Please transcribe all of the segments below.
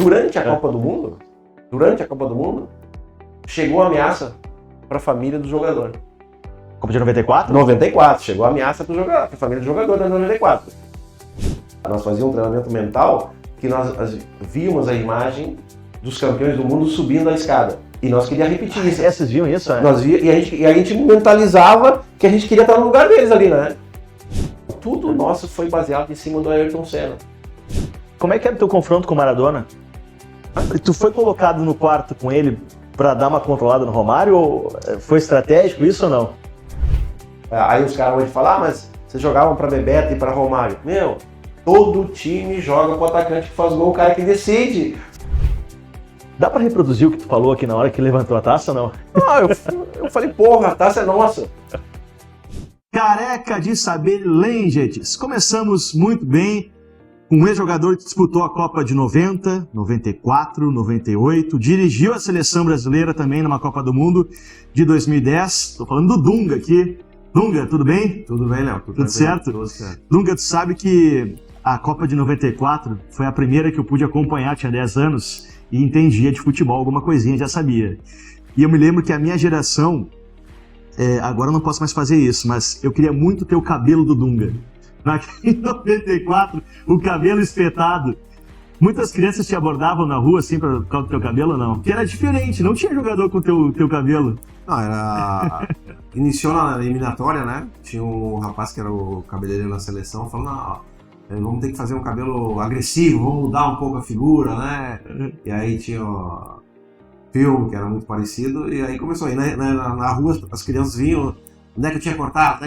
durante a Copa do Mundo, chegou a ameaça para a família do jogador. Copa de 94? 94, chegou a ameaça para a família do jogador da 94. Nós fazíamos um treinamento mental que nós víamos a imagem dos campeões do mundo subindo a escada. E nós queríamos repetir isso. Vocês viam isso? E a gente mentalizava que a gente queria estar no lugar deles ali, né? Tudo nosso foi baseado em cima do Ayrton Senna. Como é que era o teu confronto com o Maradona? Tu foi colocado no quarto com ele para dar uma controlada no Romário ou foi estratégico isso ou não? Aí os caras hoje falam, mas vocês jogavam para Bebeto e para Romário. Meu, todo time joga pro atacante que faz gol, o cara que decide. Dá pra reproduzir o que tu falou aqui na hora que levantou a taça ou não? Eu falei, porra, a taça é nossa. Careca de saber Lengetes. Começamos muito bem com um ex-jogador que disputou a Copa de 90, 94, 98, dirigiu a seleção brasileira também numa Copa do Mundo de 2010. Estou falando do Dunga aqui. Dunga, tudo bem? Tudo bem, Léo. Tudo certo? Tudo certo. Dunga, tu sabe que a Copa de 94 foi a primeira que eu pude acompanhar, tinha 10 anos, e entendia de futebol, alguma coisinha, já sabia. E eu me lembro que a minha geração, agora eu não posso mais fazer isso, mas eu queria muito ter o cabelo do Dunga. Em 94, o cabelo espetado. Muitas crianças te abordavam na rua assim por causa do teu cabelo ou não? Porque era diferente, não tinha jogador com o teu cabelo. Não, era... Iniciou na eliminatória, né? Tinha um rapaz que era o cabeleireiro na seleção, falando, vamos ter que fazer um cabelo agressivo, vamos mudar um pouco a figura, né? E aí tinha o filme, que era muito parecido, e aí começou. Aí na rua as crianças vinham, onde é que eu tinha cortado?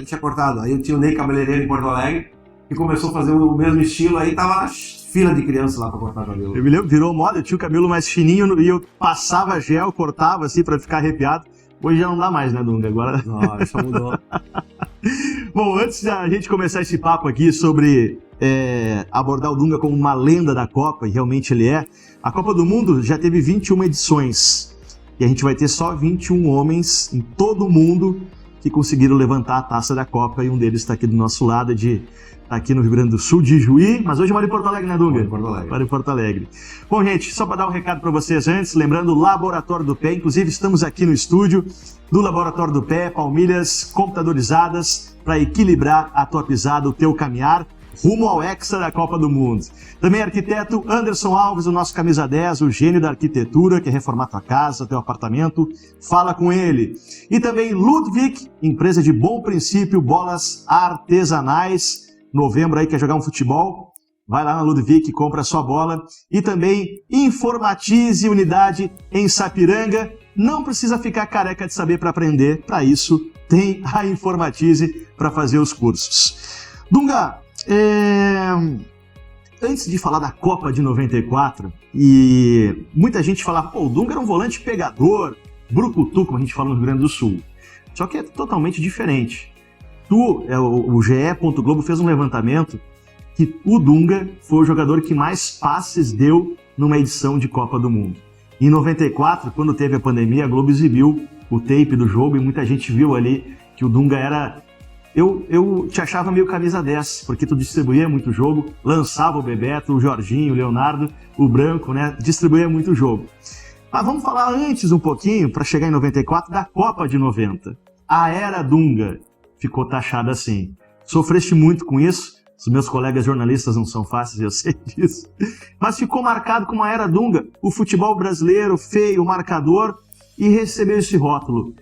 Aí eu tinha o Ney cabeleireiro em Porto Alegre, que começou a fazer o mesmo estilo, aí tava na fila de crianças lá pra cortar o cabelo. Eu me lembro, virou moda, eu tinha o cabelo mais fininho e eu passava gel, cortava assim pra ficar arrepiado. Hoje já não dá mais, né, Dunga? Agora... Não, já mudou. Bom, antes da gente começar esse papo aqui sobre abordar o Dunga como uma lenda da Copa, e realmente ele é, a Copa do Mundo já teve 21 edições. E a gente vai ter só 21 homens em todo o mundo que conseguiram levantar a taça da Copa, e um deles está aqui do nosso lado, aqui no Rio Grande do Sul, de Juí, mas hoje mora em Porto Alegre, né, Dunga? Mora em Porto Alegre. Bom, gente, só para dar um recado para vocês antes, lembrando o Laboratório do Pé, inclusive estamos aqui no estúdio do Laboratório do Pé, palmilhas computadorizadas para equilibrar a tua pisada, o teu caminhar, rumo ao Hexa da Copa do Mundo. Também arquiteto Anderson Alves, o nosso camisa 10, o gênio da arquitetura, quer reformar tua casa, teu apartamento, fala com ele. E também Ludwig, empresa de bom princípio, bolas artesanais. Novembro aí quer jogar um futebol, vai lá na Ludwig e compra a sua bola. E também Informatize Unidade em Sapiranga. Não precisa ficar careca de saber para aprender, para isso tem a Informatize para fazer os cursos. Dunga, antes de falar da Copa de 94, e muita gente fala, pô, o Dunga era um volante pegador, brucutu, como a gente fala no Rio Grande do Sul. Só que é totalmente diferente. O GE. Globo fez um levantamento que o Dunga foi o jogador que mais passes deu numa edição de Copa do Mundo. Em 94, quando teve a pandemia, a Globo exibiu o tape do jogo e muita gente viu ali que o Dunga era... Eu te achava meio camisa 10, porque tu distribuía muito jogo, lançava o Bebeto, o Jorginho, o Leonardo, o Branco, né? Distribuía muito jogo. Mas vamos falar antes um pouquinho, para chegar em 94, da Copa de 90. A era Dunga ficou taxada assim. Sofreste muito com isso, os meus colegas jornalistas não são fáceis, eu sei disso. Mas ficou marcado como a era Dunga, o futebol brasileiro, feio, marcador, e recebeu esse rótulo.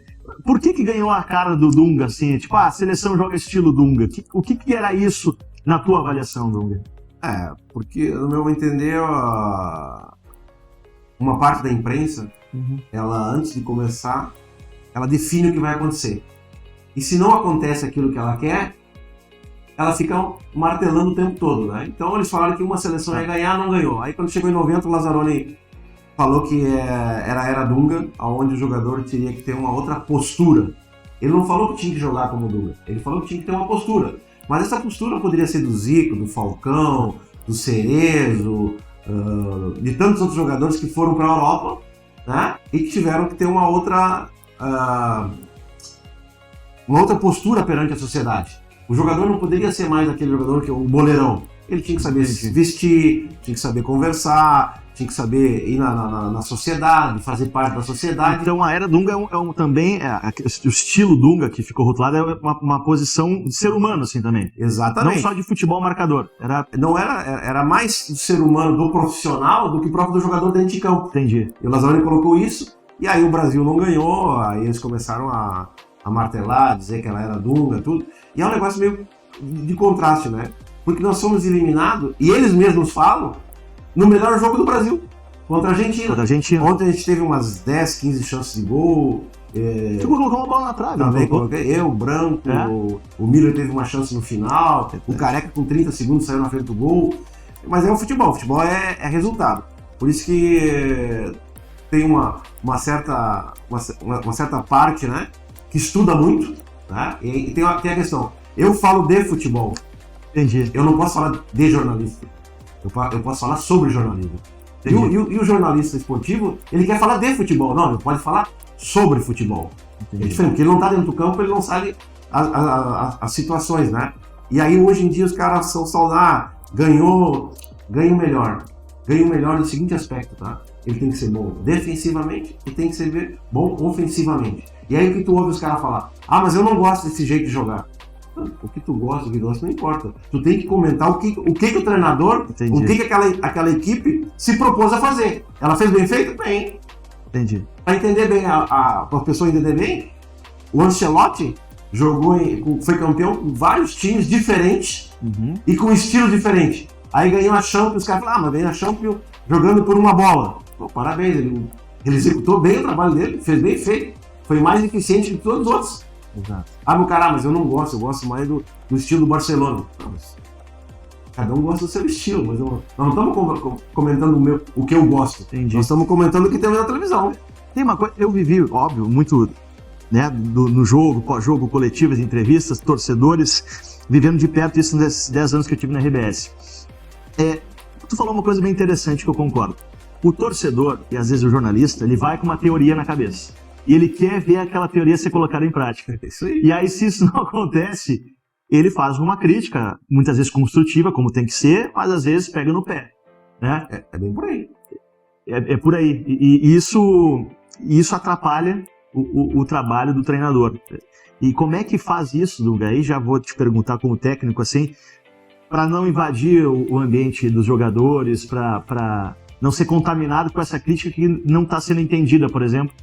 Por que ganhou a cara do Dunga, assim? Tipo, a seleção joga estilo Dunga. O que era isso na tua avaliação, Dunga? Porque, no meu entender, uma parte da imprensa, ela, antes de começar, ela define o que vai acontecer. E se não acontece aquilo que ela quer, ela fica martelando o tempo todo, né? Então eles falaram que uma seleção ia ganhar, não ganhou. Aí quando chegou em 90, o Lazzaroni falou que era a era Dunga, onde o jogador teria que ter uma outra postura. Ele não falou que tinha que jogar como Dunga, ele falou que tinha que ter uma postura. Mas essa postura poderia ser do Zico, do Falcão, do Cerezo, de tantos outros jogadores que foram para a Europa, né? E que tiveram que ter uma outra postura perante a sociedade. O jogador não poderia ser mais aquele jogador que é o boleirão. Ele tinha que saber se vestir, tinha que saber conversar, tinha que saber ir na sociedade, fazer parte da sociedade. Então a era Dunga também, o estilo Dunga que ficou rotulado é uma posição de ser humano assim também. Exatamente. Não só de futebol marcador. Era mais do ser humano, do profissional, do que próprio do jogador dentro de campo. Entendi. E o Lazzaroni colocou isso, e aí o Brasil não ganhou, aí eles começaram a martelar, dizer que ela era Dunga, tudo. E é um negócio meio de contraste, né? Porque nós fomos eliminados, e eles mesmos falam, no melhor jogo do Brasil, contra a Argentina. Ontem a gente teve umas 10, 15 chances de gol. Tu colocou uma bola na trave. Também coloquei. O Branco, o Miller teve uma chance no final, o Careca com 30 segundos saiu na frente do gol. Mas é o futebol é resultado. Por isso que tem uma certa parte, né, que estuda muito, né? E tem a questão, eu falo de futebol. Entendi. Eu não posso falar de jornalista. Eu posso falar sobre jornalismo. E o jornalista esportivo, ele quer falar de futebol. Não, ele pode falar sobre futebol. Entendi. É diferente, porque ele não está dentro do campo, ele não sabe as situações, né? E aí, hoje em dia, os caras são saudáveis, ganhou melhor. Ganhou melhor no seguinte aspecto, tá? Ele tem que ser bom defensivamente e tem que ser bom ofensivamente. E aí, o que tu ouve os caras falar? Ah, mas eu não gosto desse jeito de jogar. O que tu gosta, o que gosta, não importa. Tu tem que comentar o que o treinador, Entendi. o que aquela equipe se propôs a fazer. Ela fez bem feito? Bem. Entendi. Para entender bem, para a pessoa entender bem, o Ancelotti foi campeão com vários times diferentes e com estilo diferente. Aí ganhou a Champions, os caras falaram, mas ganhou a Champions jogando por uma bola. Pô, parabéns, ele executou bem o trabalho dele, fez bem feito. Foi mais eficiente que todos os outros. Exato. Ah, meu caralho, mas eu não gosto, eu gosto mais do estilo do Barcelona. Não, cada um gosta do seu estilo, mas nós não estamos comentando o que eu gosto. Entendi. Nós estamos comentando o que tem na televisão. Tem uma coisa, eu vivi, óbvio, muito, né, no jogo, pós-jogo, coletivas, entrevistas, torcedores, vivendo de perto isso nesses 10 anos que eu tive na RBS. Tu falou uma coisa bem interessante que eu concordo. O torcedor, e às vezes o jornalista, ele vai com uma teoria na cabeça. E ele quer ver aquela teoria ser colocada em prática. Isso aí. E aí, se isso não acontece, ele faz uma crítica, muitas vezes construtiva, como tem que ser, mas às vezes pega no pé. Né? É bem por aí. É por aí. E isso atrapalha o trabalho do treinador. E como é que faz isso, Dunga? Aí já vou te perguntar como técnico, assim, para não invadir o ambiente dos jogadores, para não ser contaminado com essa crítica que não está sendo entendida, por exemplo.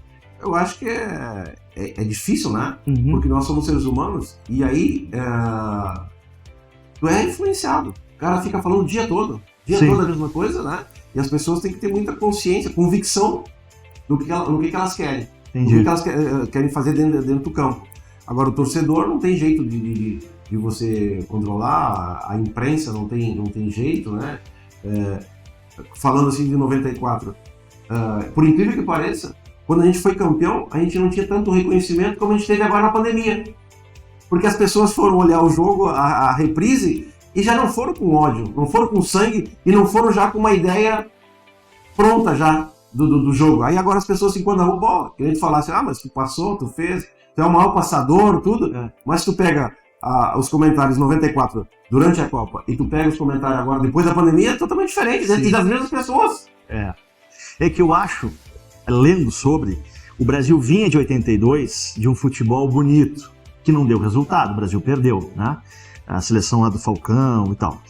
Eu acho que é difícil, né? Porque nós somos seres humanos e aí tu é influenciado. O cara fica falando o dia todo a mesma coisa, né? E as pessoas têm que ter muita consciência, convicção no que elas querem. Entendi. No que elas querem fazer dentro do campo. Agora, o torcedor não tem jeito de você controlar, a imprensa não tem jeito, né? Falando assim de 94, por incrível que pareça, quando a gente foi campeão, a gente não tinha tanto reconhecimento como a gente teve agora na pandemia. Porque as pessoas foram olhar o jogo, a reprise, e já não foram com ódio, não foram com sangue, e não foram já com uma ideia pronta já do jogo. Aí agora as pessoas se enquadram na bola, que a gente falasse, mas tu passou, tu fez, tu é o maior passador, tudo, mas tu pega os comentários 94 durante a Copa, e tu pega os comentários agora depois da pandemia, é totalmente diferente, e das mesmas pessoas. É que eu acho, lendo sobre, o Brasil vinha de 82 de um futebol bonito, que não deu resultado, o Brasil perdeu, né? A seleção lá do Falcão e tal.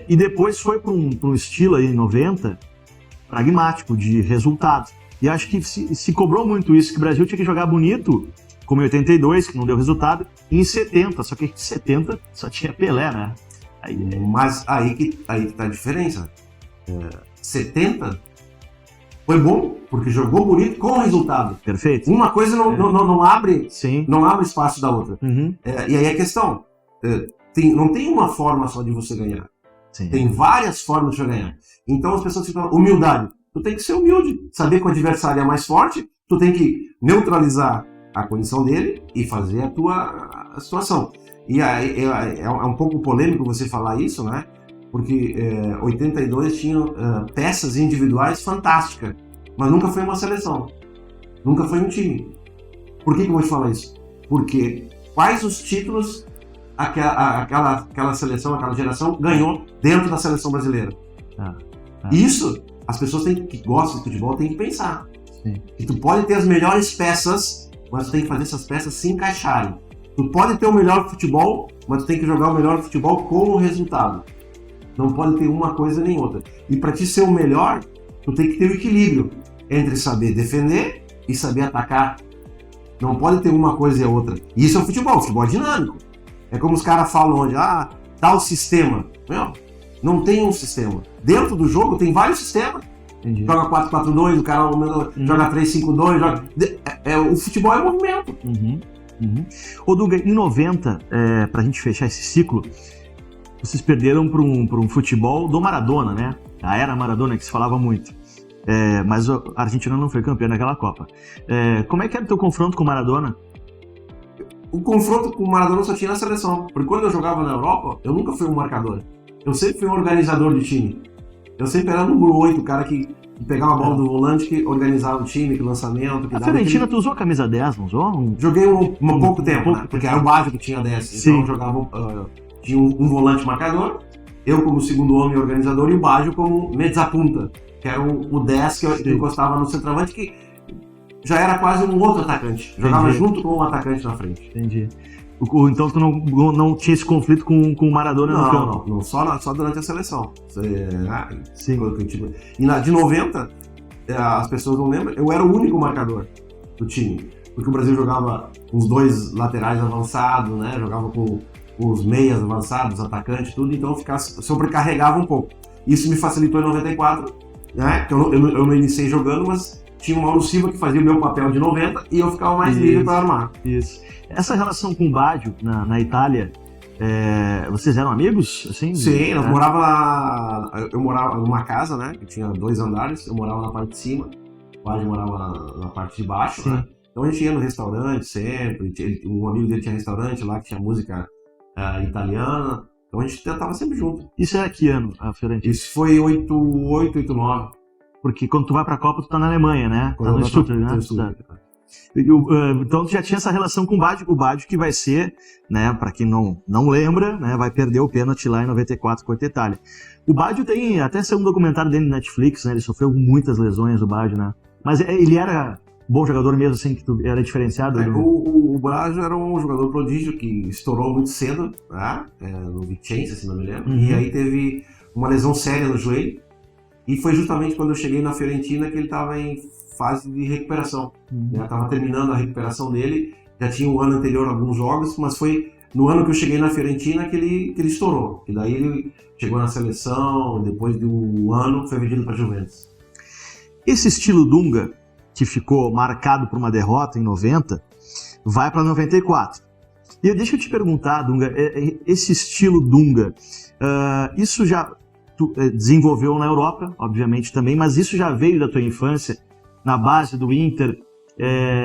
E depois foi para um estilo aí em 90, pragmático, de resultado. E acho que se cobrou muito isso, que o Brasil tinha que jogar bonito, como em 82, que não deu resultado, e em 70, só que em 70 só tinha Pelé, né? Mas aí que tá a diferença. 70 foi bom, porque jogou bonito com o resultado. Perfeito. Uma coisa não abre espaço da outra. Uhum. E aí a questão, não tem uma forma só de você ganhar. Sim. Tem várias formas de você ganhar. Então as pessoas ficam, humildade. Tu tem que ser humilde, saber que o adversário é mais forte, tu tem que neutralizar a condição dele e fazer a tua situação. E aí, é um pouco polêmico você falar isso, né? Porque 82 tinha peças individuais fantásticas, mas nunca foi uma seleção, nunca foi um time. Por que eu vou te falar isso? Porque quais os títulos aquela seleção, aquela geração ganhou dentro da seleção brasileira? Isso, as pessoas que gostam de futebol têm que pensar. Sim. Que tu pode ter as melhores peças, mas tu tem que fazer essas peças se encaixarem. Tu pode ter o melhor futebol, mas tu tem que jogar o melhor futebol com o resultado. Não pode ter uma coisa nem outra. E para ti ser o melhor, tu tem que ter o equilíbrio entre saber defender e saber atacar. Não pode ter uma coisa e a outra. E isso é o futebol é dinâmico. É como os caras falam hoje, tal sistema. Não tem um sistema. Dentro do jogo tem vários sistemas. Entendi. Joga 4-4-2, o cara joga 3-5-2. O futebol é movimento. Ô Dunga, em 90, pra gente fechar esse ciclo, vocês perderam para um futebol do Maradona, né? A era Maradona, que se falava muito. Mas a Argentina não foi campeã naquela Copa. Como é que era o teu confronto com o Maradona? O confronto com o Maradona só tinha na seleção. Porque quando eu jogava na Europa, eu nunca fui um marcador. Eu sempre fui um organizador de time. Eu sempre era o número 8, o cara que pegava a bola do volante, que organizava o time, que lançamento. Que a Fiorentina, tu usou a camisa 10, não usou? Joguei um pouco tempo, né? Porque era o básico que tinha 10. Sim. Então eu jogava, tinha um volante marcador, eu como segundo homem organizador e o Baggio como mezzapunta, que era o 10 que encostava no centroavante, que já era quase um outro atacante. Jogava junto com um atacante na frente. Entendi. Então tu não tinha esse conflito com o Maradona no campo? Não, só durante a seleção. Sim. E de 90, as pessoas não lembram, eu era o único marcador do time. Porque o Brasil jogava com os dois laterais avançados, né? Jogava com os meias avançados, atacantes, tudo, então sobrecarregava um pouco. Isso me facilitou em 94, né? Que eu não iniciei jogando, mas tinha o Mauro Silva que fazia o meu papel de 90 e eu ficava mais livre para armar. Isso. Essa relação com o Baggio na Itália, vocês eram amigos? Assim, sim, eu morava numa casa, né? Que tinha 2 andares, eu morava na parte de cima, o Baggio morava na parte de baixo, né? Então a gente ia no restaurante sempre, um amigo dele tinha restaurante lá que tinha música italiana, então a gente tava sempre junto. Isso era que ano, a Fiorentina? Isso foi 88, 89. Porque quando tu vai pra Copa, tu tá na Alemanha, né? Tá no Stuttgart, né? Então tu já tinha essa relação com o Baggio que vai ser, né, pra quem não lembra, né, vai perder o pênalti lá em 94 contra a Itália. O Baggio tem até um documentário dele na Netflix, né, ele sofreu muitas lesões, o Baggio, né? Mas ele era bom jogador mesmo, assim, que tu era diferenciado? O Baggio era um jogador prodígio que estourou muito cedo, né, no Vicenza, se não me lembro, e aí teve uma lesão séria no joelho, e foi justamente quando eu cheguei na Fiorentina que ele estava em fase de recuperação. Estava terminando a recuperação dele, já tinha um ano anterior alguns jogos, mas foi no ano que eu cheguei na Fiorentina que ele estourou. E daí ele chegou na seleção, depois de um ano foi vendido para a Juventus. Esse estilo Dunga, que ficou marcado por uma derrota em 90, vai para 94. E deixa eu te perguntar, Dunga, esse estilo Dunga, isso já desenvolveu na Europa, obviamente também, mas isso já veio da tua infância, na base do Inter,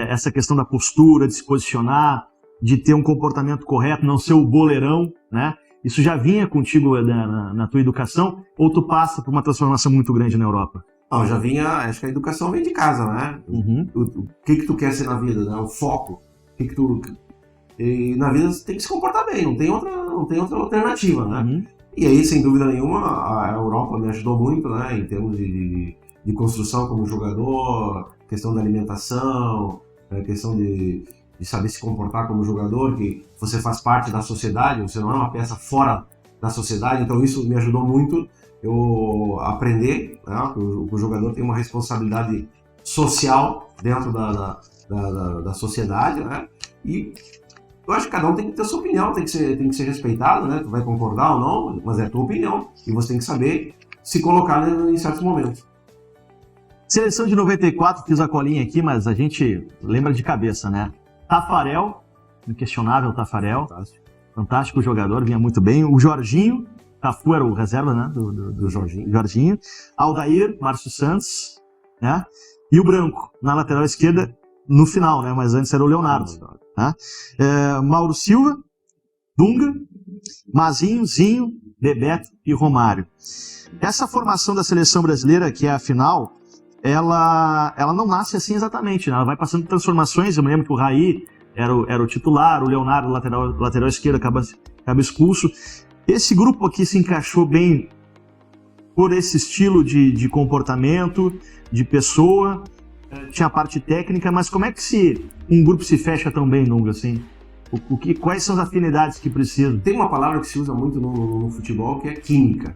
essa questão da postura, de se posicionar, de ter um comportamento correto, não ser o boleirão, né? Isso já vinha contigo na tua educação, ou tu passa por uma transformação muito grande na Europa? Não, já vinha, acho que a educação vem de casa, né? O que tu quer ser na vida, né? O foco. E na vida você tem que se comportar bem, não tem outra alternativa, né? E aí, sem dúvida nenhuma, a Europa me ajudou muito, né? Em termos de construção como jogador, questão da alimentação, questão de saber se comportar como jogador, que você faz parte da sociedade, você não é uma peça fora da sociedade, então isso me ajudou muito eu aprender, né, que o jogador tem uma responsabilidade social dentro da sociedade, né? E eu acho que cada um tem que ter a sua opinião, tem que ser respeitado, né? Tu vai concordar ou não, mas é a tua opinião, e você tem que saber se colocar em certos momentos. Seleção de 94, fiz a colinha aqui, mas a gente lembra de cabeça, né? Taffarel, inquestionável Taffarel, fantástico jogador, vinha muito bem. O Jorginho, Cafu era o reserva, né? Do Jorginho. Aldair, Márcio Santos, né? E o Branco, na lateral esquerda, no final, né? Mas antes era o Leonardo. Né? Mauro Silva, Dunga, Mazinho, Zinho, Bebeto e Romário. Essa formação da seleção brasileira, que é a final, ela não nasce assim exatamente, né? Ela vai passando transformações. Eu me lembro que o Raí era o titular, o Leonardo, lateral esquerdo, acaba expulso. Esse grupo aqui se encaixou bem por esse estilo de comportamento, de pessoa, tinha a parte técnica, mas como é que um grupo se fecha tão bem, Nunga, assim? Quais são as afinidades que precisam? Tem uma palavra que se usa muito no futebol que é química.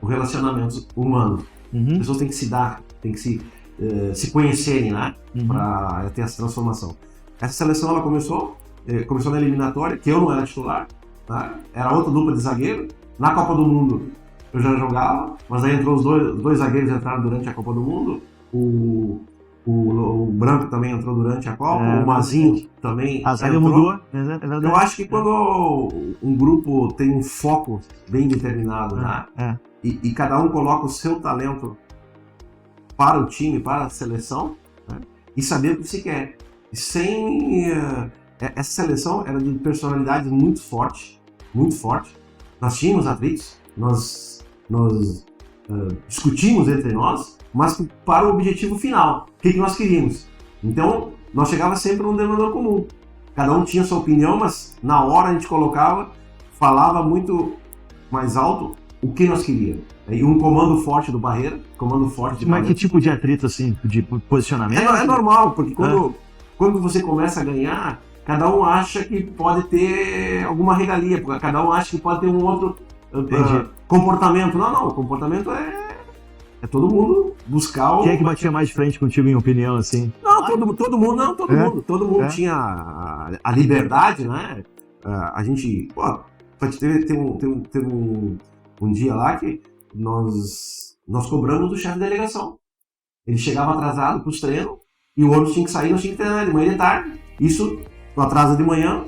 O relacionamento humano. As pessoas têm que se dar, têm que se conhecerem, né? Para ter essa transformação. Essa seleção ela começou na eliminatória, que eu não era titular, tá? Era outra dupla de zagueiro. Na Copa do Mundo eu já jogava, mas aí entrou os dois zagueiros entraram durante a Copa do Mundo. O Branco também entrou durante a Copa, o Mazinho também a zaga entrou. mudou, é verdade. Eu acho que quando um grupo tem um foco bem determinado, né? E cada um coloca o seu talento para o time, para a seleção, né? E saber o que se quer. E essa seleção era de personalidades muito forte. Nós tínhamos atritos, nós discutimos entre nós, mas para o objetivo final, o que nós queríamos. Então, nós chegávamos sempre num denominador comum. Cada um tinha sua opinião, mas na hora a gente falava muito mais alto o que nós queríamos. E um comando forte do Barreira, Mas que tipo de atrito, assim, de posicionamento? É normal, porque quando você começa a ganhar, cada um acha que pode ter alguma regalia, porque cada um acha que pode ter um outro comportamento. Não, o comportamento é todo mundo buscar o... Quem é que batia mais de frente contigo, em opinião, assim? Não, todo mundo tinha a liberdade, né? A gente... Teve um dia lá que nós cobramos do chefe de delegação. Ele chegava atrasado para os treinos e o ônibus tinha que sair, nós tínhamos que treinar de manhã e de tarde. Isso, tu atrasa de manhã,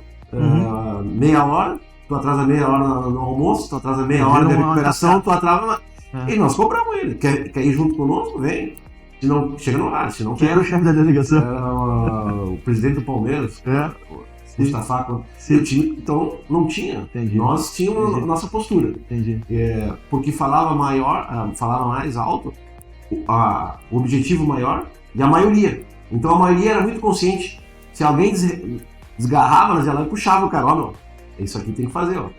meia hora, tu atrasa meia hora no almoço, tu atrasa meia hora de recuperação, tu atrasa... E nós cobramos ele. Quer ir junto conosco? Vem. Se não, chega no horário. Se não quem era o chefe da delegação? Era o presidente do Palmeiras. Mustafa. Então, não tinha. Entendi. Nós tínhamos a nossa postura. Entendi. Porque falava mais alto, o objetivo maior e a maioria. Então, a maioria era muito consciente. Se alguém desgarrava, nós ia lá e puxava o cara. Isso aqui tem que fazer, ó.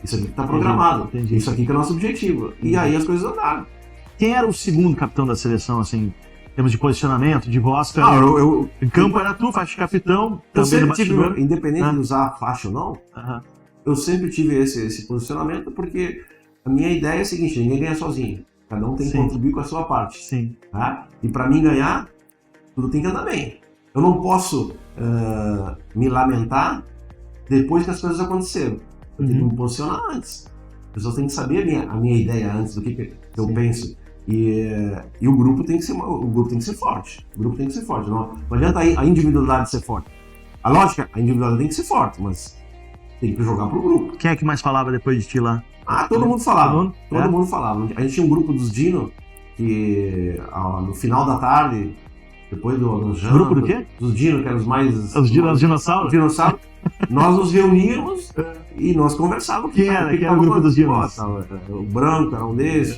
Isso aqui está programado. Entendi. Isso aqui que é o nosso objetivo. E aí as coisas andaram. Quem era o segundo capitão da seleção, assim, em termos de posicionamento, de voz? Em campo era tu, faixa de capitão. Eu sempre tive, independente de usar a faixa ou não, eu sempre tive esse posicionamento, porque a minha ideia é a seguinte: ninguém ganha sozinho. Cada um tem que contribuir com a sua parte. Sim. Tá? E para mim ganhar, tudo tem que andar bem. Eu não posso me lamentar depois que as coisas aconteceram. Eu tenho que me posicionar antes. As pessoas têm que saber a minha ideia antes do que eu penso. E o grupo tem que ser forte. O grupo tem que ser forte. Não adianta a individualidade ser forte. A lógica, a individualidade tem que ser forte, mas tem que jogar pro grupo. Quem é que mais falava depois de ti lá? Todo mundo falava. Todo mundo falava. A gente tinha um grupo dos Dino que no final da tarde, depois do jantar... Grupo do quê? Dos Dino, que eram os mais... Os dinossauros? Nós nos reuníamos e nós conversávamos. Quem era o grupo dos Dinos? O Branco era um desses,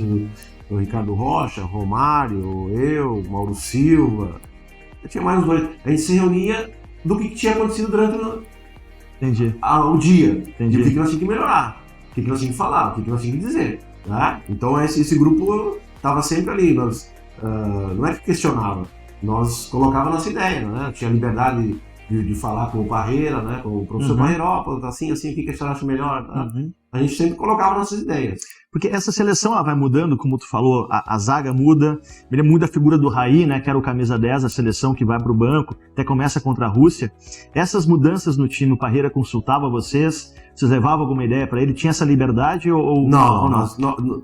o Ricardo Rocha, Romário, eu, Mauro Silva. Eu tinha mais uns dois. A gente se reunia do que tinha acontecido durante o dia. Entendi. E o que nós tínhamos que melhorar, o que nós tínhamos que falar, o que nós tínhamos que dizer. Né? Então esse grupo estava sempre ali. Nós, não é que questionava, nós colocava a nossa ideia. Né? Tinha liberdade de falar com o Barreira, né? Com o professor Barreira, assim, o que você acha melhor? Tá? A gente sempre colocava nossas ideias. Porque essa seleção ela vai mudando, como tu falou, a zaga muda, ele muda a figura do Raí, né, que era o camisa 10, a seleção que vai pro banco, até começa contra a Rússia. Essas mudanças no time, o Parreira consultava vocês levavam alguma ideia para ele? Tinha essa liberdade ou não? O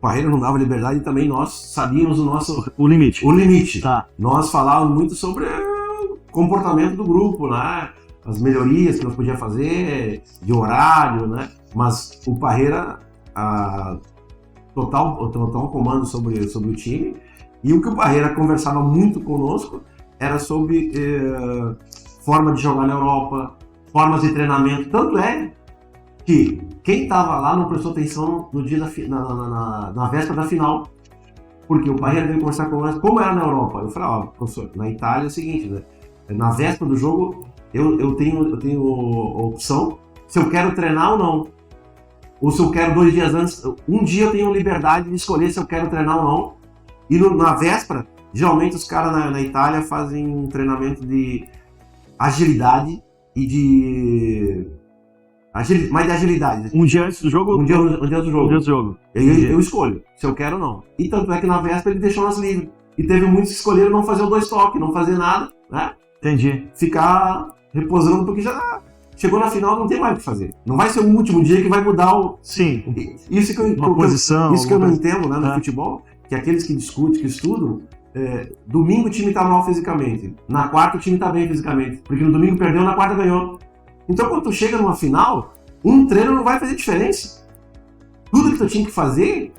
Parreira não dava liberdade e também nós sabíamos o limite. O limite. Tá. Nós falávamos muito sobre comportamento do grupo, né? As melhorias que nós podíamos fazer, de horário, né? Mas o Parreira, total comando sobre o time. E o que o Parreira conversava muito conosco era sobre forma de jogar na Europa, formas de treinamento. Tanto é que quem estava lá não prestou atenção no dia na véspera da final. Porque o Parreira veio conversar com nós como era na Europa. Eu falei, professor, na Itália é o seguinte, né? Na véspera do jogo, eu tenho a opção se eu quero treinar ou não. ou se eu quero 2 dias antes. Um dia eu tenho liberdade de escolher se eu quero treinar ou não. E na véspera, geralmente os caras na Itália fazem um treinamento de agilidade e de... mais de agilidade. Um dia antes do jogo? Um dia antes do jogo. Um dia do jogo. Eu escolho se eu quero ou não. E tanto é que na véspera ele deixou nós livres. E teve muitos que escolheram não fazer o 2 toques, não fazer nada, né? Entendi. Ficar reposando, porque já chegou na final, não tem mais o que fazer. Não vai ser o último dia que vai mudar o... Sim. Isso que eu, uma posição. Isso que eu não entendo, né, no futebol, que aqueles que discutem, que estudam, domingo o time tá mal fisicamente, na quarta o time tá bem fisicamente, porque no domingo perdeu, na quarta ganhou. Então quando tu chega numa final, um treino não vai fazer diferença. Tudo que tu tinha que fazer,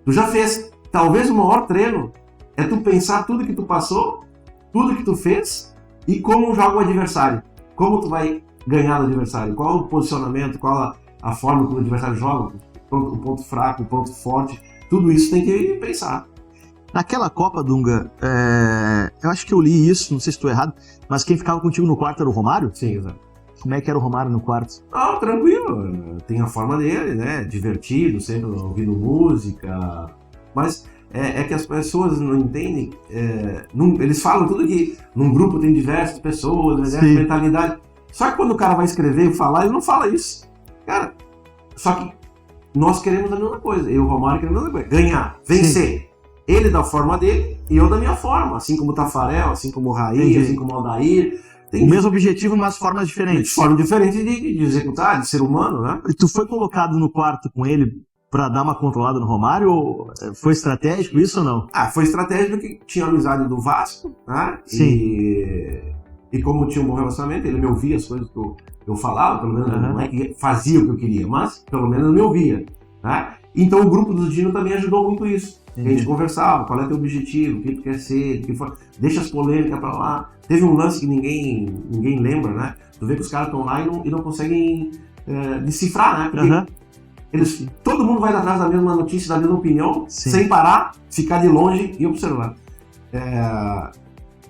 tu já fez. Talvez o maior treino é tu pensar tudo que tu passou, tudo que tu fez e como joga o adversário. Como tu vai ganhar do adversário, qual o posicionamento, qual a forma como o adversário joga, o ponto fraco, o ponto forte, tudo isso tem que pensar. Naquela Copa, Dunga, eu acho que eu li isso, não sei se estou errado, mas quem ficava contigo no quarto era o Romário? Sim, exato. Como é que era o Romário no quarto? Ah, tranquilo, tem a forma dele, né, divertido, sempre ouvindo música, mas é que as pessoas não entendem, eles falam tudo que num grupo tem diversas pessoas, diversas mentalidades, só que quando o cara vai escrever e falar, ele não fala isso. Cara, só que nós queremos a mesma coisa, eu e o Romário queremos a mesma coisa, ganhar, vencer. Sim. Ele da forma dele e eu da minha forma, assim como o Tafarel, assim como o Raí, assim como o Aldair. Tem o mesmo objetivo, mas formas diferentes. Forma diferente de executar, de ser humano, né? E tu foi colocado no quarto com ele pra dar uma controlada no Romário ou foi estratégico isso ou não? Foi estratégico porque tinha amizade do Vasco, né? Sim. E como tinha um bom relacionamento, ele me ouvia as coisas que eu falava, pelo menos não é que fazia o que eu queria, mas pelo menos me ouvia, né? Então o grupo do Dino também ajudou muito isso. A gente conversava, qual é o teu objetivo, o que tu quer ser, deixa as polêmicas pra lá. Teve um lance que ninguém lembra, né? Tu vê que os caras estão lá e não conseguem decifrar, né? Porque todo mundo vai atrás da mesma notícia, da mesma opinião, sem parar, ficar de longe e observar.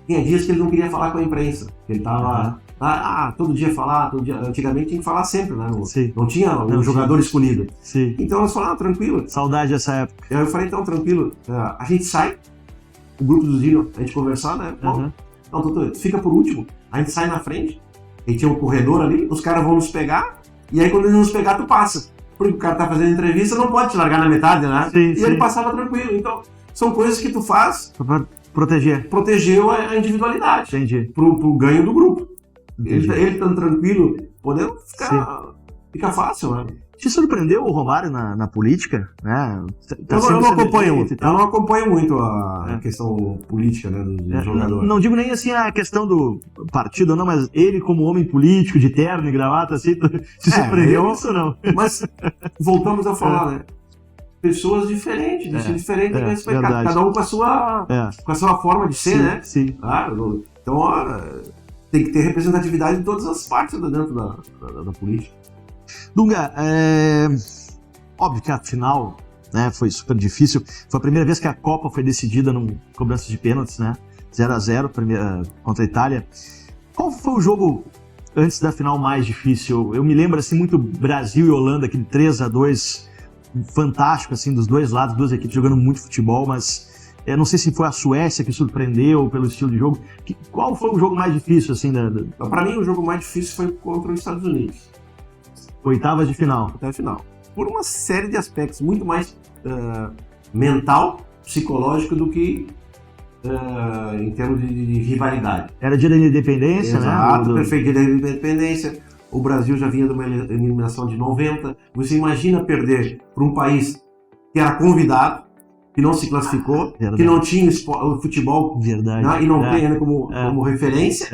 Tinha dias que ele não queria falar com a imprensa, ele tava... todo dia falar, todo dia. Antigamente tinha que falar sempre, né? Não tinha um jogador escolhido. Sim. Então nós falamos, tranquilo. Saudade dessa época. Eu falei, então, tranquilo. A gente sai, o grupo do Dino, a gente conversar, né? Não, tu fica por último, a gente sai na frente, e tinha um corredor ali, os caras vão nos pegar, e aí quando eles nos pegar, tu passa. Porque o cara tá fazendo entrevista, não pode te largar na metade, né? Ele passava tranquilo. Então, são coisas que tu faz pra proteger a individualidade. Entendi. Pro ganho do grupo. Ele tão tranquilo, podendo fica fácil, né? Te surpreendeu o Romário na política, né? Eu não acompanho muito a questão política, né, do jogador. Não digo nem assim a questão do partido, não, mas ele como homem político, de terno e gravata, assim, te surpreendeu isso ou não? Mas voltamos a falar, né? Pessoas diferentes, diferentes, respeitar, cada um com a sua forma de ser, né? Sim. Claro, então tem que ter representatividade em todas as partes dentro da política. Dunga, óbvio que a final, né, foi super difícil. Foi a primeira vez que a Copa foi decidida num cobrança de pênaltis, né? 0-0 contra a Itália. Qual foi o jogo antes da final mais difícil? Eu me lembro assim muito Brasil e Holanda, aquele 3-2 fantástico assim dos dois lados, duas equipes jogando muito futebol, mas eu não sei se foi a Suécia que surpreendeu pelo estilo de jogo. Qual foi o jogo mais difícil assim Para mim o jogo mais difícil foi contra os Estados Unidos. Oitavas de final. Por uma série de aspectos, muito mais mental, psicológico do que em termos de rivalidade. Era dia da independência, né? Exato, perfeito, dia da independência. O Brasil já vinha de uma eliminação de 90. Você imagina perder para um país que era convidado, que não se classificou, que não tinha o futebol, né? E não tem ainda como referência,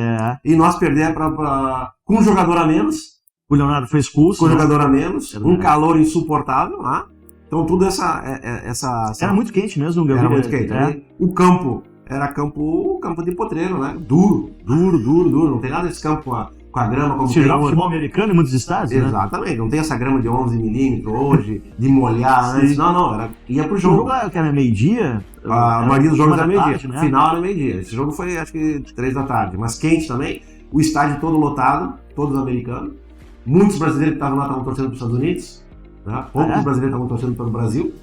e nós perder com um jogador a menos. O Leonardo foi expulso. Com um jogador a menos, um calor insuportável, né? Então tudo essa... Era muito quente mesmo. Era muito quente. O campo era campo de potreiro, né? Duro. Não tem nada desse campo com a grama como tem hoje. Futebol americano em muitos estádios, exatamente, não tem essa grama de 11 milímetros hoje, de molhar antes. Não, ia pro jogo. O jogo era meio-dia? A maioria dos jogos era meio-dia. Tarde, né? Final era meio-dia. Esse jogo foi, acho que, 3 da tarde. Mas quente também. O estádio todo lotado, todos americanos. Muitos brasileiros que estavam lá estavam torcendo para os Estados Unidos. Né? Poucos brasileiros estavam torcendo pelo Brasil.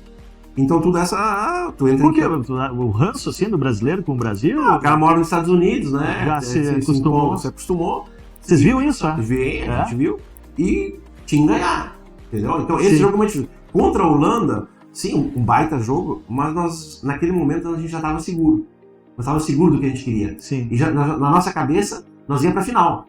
Então tudo essa... tu entra Por quê? O ranço, assim, do brasileiro com o Brasil? O cara mora nos Estados Unidos, né? Já se acostumou. Se acostumou. Vocês viram isso, A gente viu. E tinha que ganhar. Entendeu? Então esse jogo é muito difícil. Contra a Holanda, sim, um baita jogo, mas nós, naquele momento, a gente já estava seguro. Nós estávamos seguros do que a gente queria. Sim. E já, na nossa cabeça, nós ia pra final.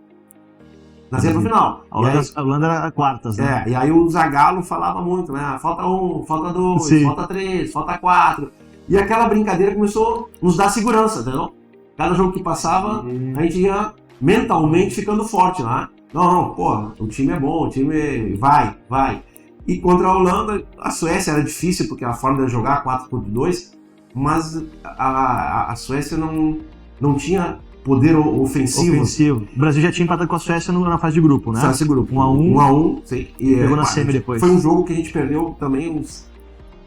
Nós ia pra final. A Holanda era quartas, né? E aí o Zagallo falava muito, né? Falta 1, falta 2, Sim. falta 3, falta 4. E aquela brincadeira começou a nos dar segurança, entendeu? Cada jogo que passava, a gente ia mentalmente ficando forte lá. Não, porra, o time é bom, o time vai. E contra a Holanda, a Suécia era difícil, porque a forma de jogar 4-2, mas a Suécia não tinha poder ofensivo. O Brasil já tinha empatado com a Suécia na fase de grupo, né? Fase de grupo. 1-1. Sim. E pegou na semi depois. Foi um jogo que a gente perdeu também uns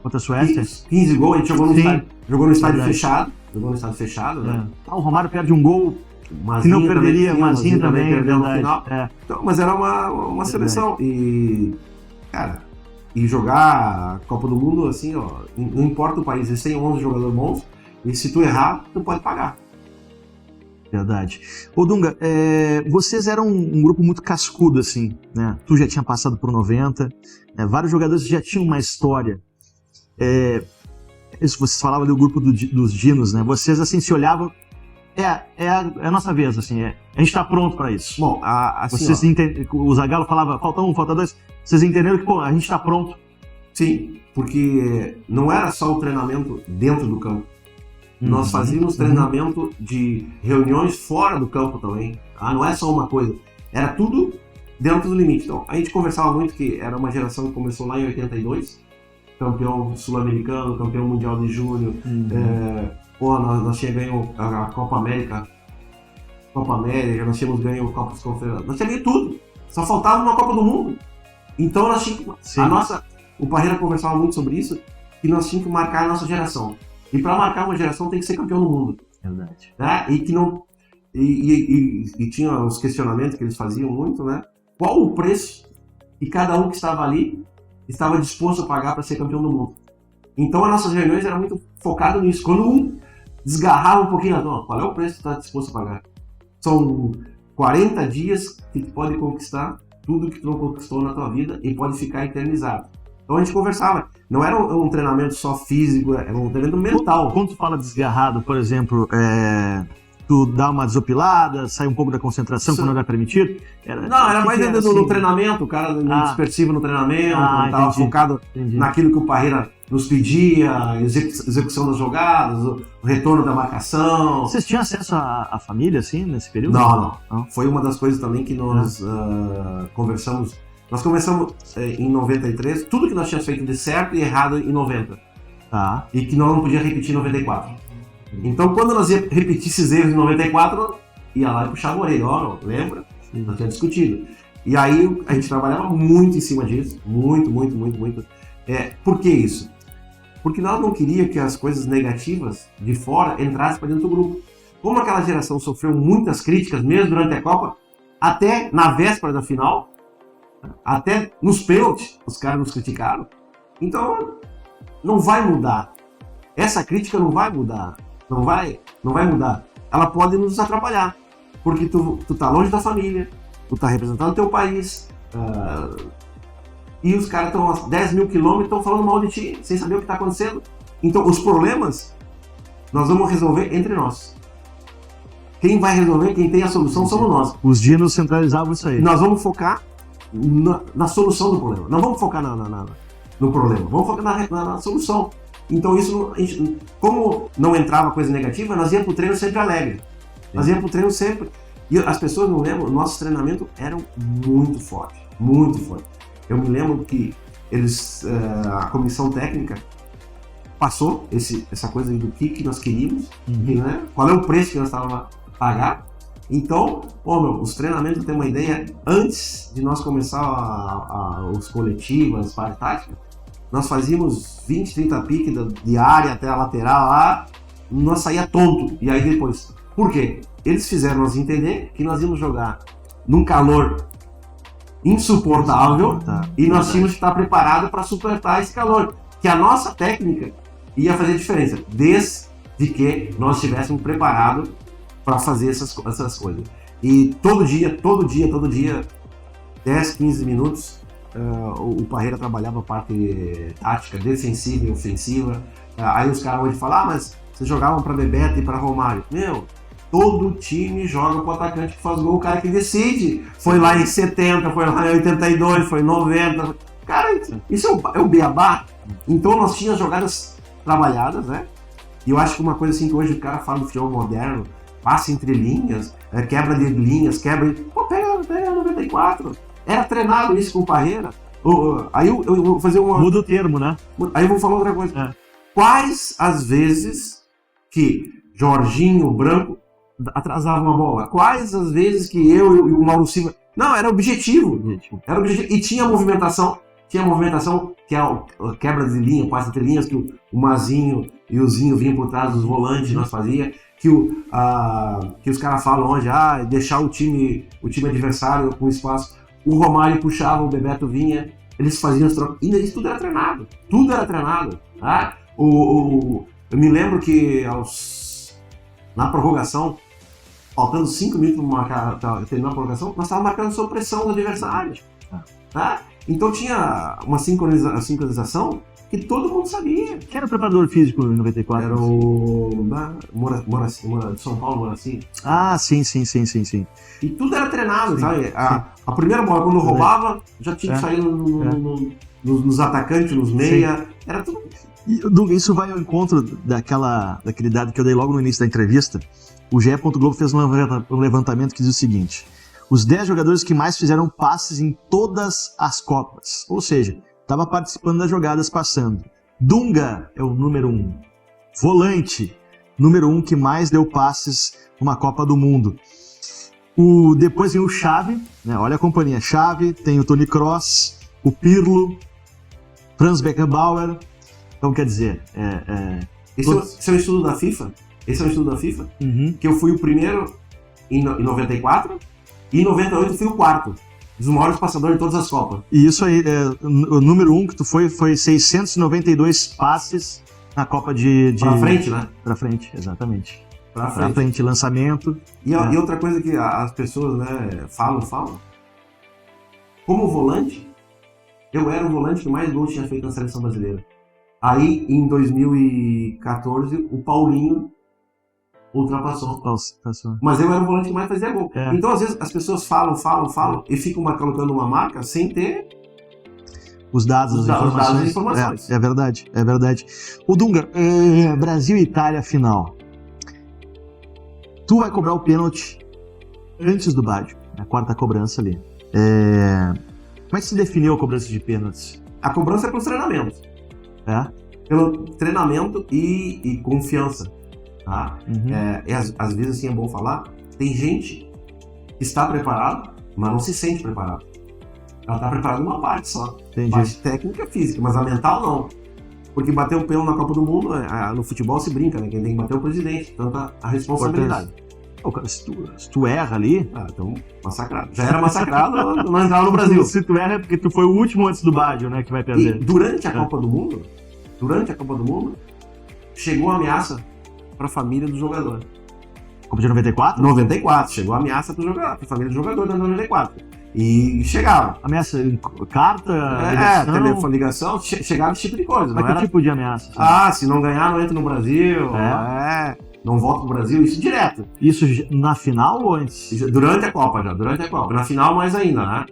contra a Suécia. 15 gols, a gente jogou no estádio Verdade. fechado. Jogou no estádio fechado, né? O Romário perde um gol Mazinho que não perderia, também, Mazinho também perdeu no verdade. final. Então, mas era uma seleção. E, cara, jogar a Copa do Mundo, assim, ó, não importa o país, eles têm 11 jogadores bons, e se tu errar, tu pode pagar. Verdade. Ô Dunga, vocês eram um grupo muito cascudo, assim, né? Tu já tinha passado por 90, vários jogadores já tinham uma história. Isso, vocês falavam do grupo dos Dinos, né? Vocês, assim, se olhavam, é a nossa vez, assim, a gente tá pronto pra isso. Bom, assim, vocês o Zagallo falava, falta 1, falta 2, vocês entenderam que, pô, a gente tá pronto. Sim, porque não era só o treinamento dentro do campo. Nós fazíamos treinamento de reuniões fora do campo também. Não é só uma coisa. Era tudo dentro do limite. Então, a gente conversava muito que era uma geração que começou lá em 82, campeão sul-americano, campeão mundial de júnior. Nós tínhamos ganho a Copa América, nós tínhamos ganho a Copa dos Confederados. Nós tínhamos ganho tudo. Só faltava uma Copa do Mundo. Então, nós tínhamos... O Parreira conversava muito sobre isso, que nós tínhamos que marcar a nossa geração. E para marcar uma geração tem que ser campeão do mundo. Verdade. Né? E que não... E tinha os questionamentos que eles faziam muito, né? Qual o preço que cada um que estava ali estava disposto a pagar para ser campeão do mundo? Então as nossas reuniões eram muito focadas nisso. Quando um desgarrava um pouquinho, qual é o preço que tu está disposto a pagar? São 40 dias que tu pode conquistar tudo que tu não conquistou na tua vida e pode ficar eternizado. Então a gente conversava. Não era um treinamento só físico, era um treinamento mental. Quando tu fala desgarrado, por exemplo, tu dá uma desopilada, sai um pouco da concentração quando não é permitido? Era mais dentro do treinamento, o cara dispersivo no treinamento, estava focado naquilo que o Parreira nos pedia, a execução das jogadas, o retorno da marcação. Vocês tinham acesso à família, assim, nesse período? Não. Foi uma das coisas também que nós conversamos. Nós começamos em 93, tudo que nós tínhamos feito de certo e errado em 90. E que nós não podíamos repetir em 94. Então, quando nós ia repetir esses erros em 94, ia lá e puxava a orelha. Lembra? Nós tínhamos discutido. E aí, a gente trabalhava muito em cima disso. Muito. Por que isso? Porque nós não queríamos que as coisas negativas de fora entrassem para dentro do grupo. Como aquela geração sofreu muitas críticas, mesmo durante a Copa, até na véspera da final, até nos pênaltis, os caras nos criticaram. Então, não vai mudar. Essa crítica não vai mudar. Não vai mudar. Ela pode nos atrapalhar. Porque tu tá longe da família, tu tá representando o teu país, e os caras estão a 10 mil quilômetros e estão falando mal de ti, sem saber o que tá acontecendo. Então, os problemas, nós vamos resolver entre nós. Quem vai resolver, quem tem a solução, somos nós. Os dinos centralizavam isso aí. Nós vamos focar na solução do problema. Não vamos focar no problema, vamos focar na solução. Então isso, como não entrava coisa negativa, nós íamos pro treino sempre alegre. Nós íamos pro treino sempre. E as pessoas não lembram, nossos treinamentos eram muito fortes. Eu me lembro que a comissão técnica passou essa coisa do que nós queríamos, né? Qual é o preço que nós estávamos a pagar. Então, os treinamentos, tem uma ideia, antes de nós começar os coletivos, as partes táticas, nós fazíamos 20, 30 piques de área até a lateral lá, nós saía tonto. E aí depois, por quê? Eles fizeram nós entender que nós íamos jogar num calor insuportável e nós tínhamos que estar preparados para suportar esse calor. Que a nossa técnica ia fazer diferença, desde que nós estivéssemos preparados para fazer essas coisas. E todo dia, 10, 15 minutos, o Parreira trabalhava a parte tática, defensiva e ofensiva. Aí os caras hoje falam, mas vocês jogavam para Bebeto e para Romário. Meu, todo time joga pro atacante que faz gol, o cara que decide. Foi lá em 70, foi lá em 82, foi em 90. Cara, isso é o beabá. Então nós tínhamos jogadas trabalhadas, né? E eu acho que uma coisa assim que hoje o cara fala do futebol moderno, passa entre linhas, quebra de linhas, Pô, pega 94. Era treinado isso com o Parreira. Aí eu vou fazer uma... Muda o termo, né? Aí eu vou falar outra coisa. Quais as vezes que Jorginho, Branco, atrasavam a bola? Quais as vezes que eu e o Mauro Silva... Não, era objetivo. Era objetivo. E tinha movimentação, que é a quebra de linha, passa entre linhas, que o Mazinho e o Zinho vinham por trás dos volantes, nós fazia, que os caras falam hoje, deixar o time adversário com espaço. O Romário puxava, o Bebeto vinha, eles faziam as trocas. E isso tudo era treinado. Tá? Eu me lembro que na prorrogação, faltando 5 minutos para terminar a prorrogação, nós estávamos marcando sob pressão do adversário. Tá? Então tinha uma sincronização que todo mundo sabia. Quem era o preparador físico em 94? Era o de São Paulo, Moraci. Ah, sim. E tudo era treinado, sabe? A primeira bola, quando roubava, já tinha que sair nos atacantes, nos meia. Era tudo. Isso vai ao encontro daquele dado que eu dei logo no início da entrevista. O GE. Globo fez um levantamento que diz o seguinte: os 10 jogadores que mais fizeram passes em todas as Copas. Ou seja, estava participando das jogadas passando. Dunga é o número 1. Volante, número 1 que mais deu passes numa Copa do Mundo. Depois vem o Xavi, né? Olha a companhia. Xavi, tem o Toni Kroos, o Pirlo, Franz Beckenbauer. Então, quer dizer... Esse é um estudo da FIFA? Uhum. Que eu fui o primeiro em 94 e em 98 eu fui o quarto. Dos maiores passadores de todas as Copas. E isso aí, o número 1 que tu foi 692 passes na Copa de... Pra frente, né? Pra frente, exatamente. Pra frente, lançamento. E outra coisa que as pessoas, né, falam. Como volante, eu era o volante que mais gols tinha feito na seleção brasileira. Aí, em 2014, o Paulinho ultrapassou. Mas eu era o volante que mais fazia gol. Então, às vezes, as pessoas falam e ficam colocando uma marca sem ter os dados, as informações. É verdade. O Dunga, Brasil e Itália final. Tu vai cobrar o pênalti antes do Baggio, a quarta cobrança ali. Como é que se definiu a cobrança de pênaltis? A cobrança é pelos treinamentos. Pelo treinamento e confiança. Tá? Uhum. Às vezes, assim, é bom falar, tem gente que está preparada, mas não se sente preparada. Ela está preparada uma parte só. Entendi. Parte técnica e física, mas a mental não. Porque bater o pênalti na Copa do Mundo, no futebol se brinca, né? Quem tem que bater é o presidente, tanta a responsabilidade. Cara, se tu erra ali... então, massacrado. Já era massacrado, não entrava no Brasil. Se tu erra é porque tu foi o último antes do Baggio, né, que vai perder. E durante a Copa do Mundo, chegou a ameaça para a família do jogador. Copa de 94? 94, chegou a ameaça para a família do jogador da 94. E chegava. Ameaça, carta, ligação? Telefone, ligação, chegava esse tipo de coisa. Mas que tipo de ameaça? Assim? Se não ganhar, não entra no Brasil. Não volta pro Brasil, isso direto. Isso na final ou antes? Durante a Copa. Na final mais ainda, né?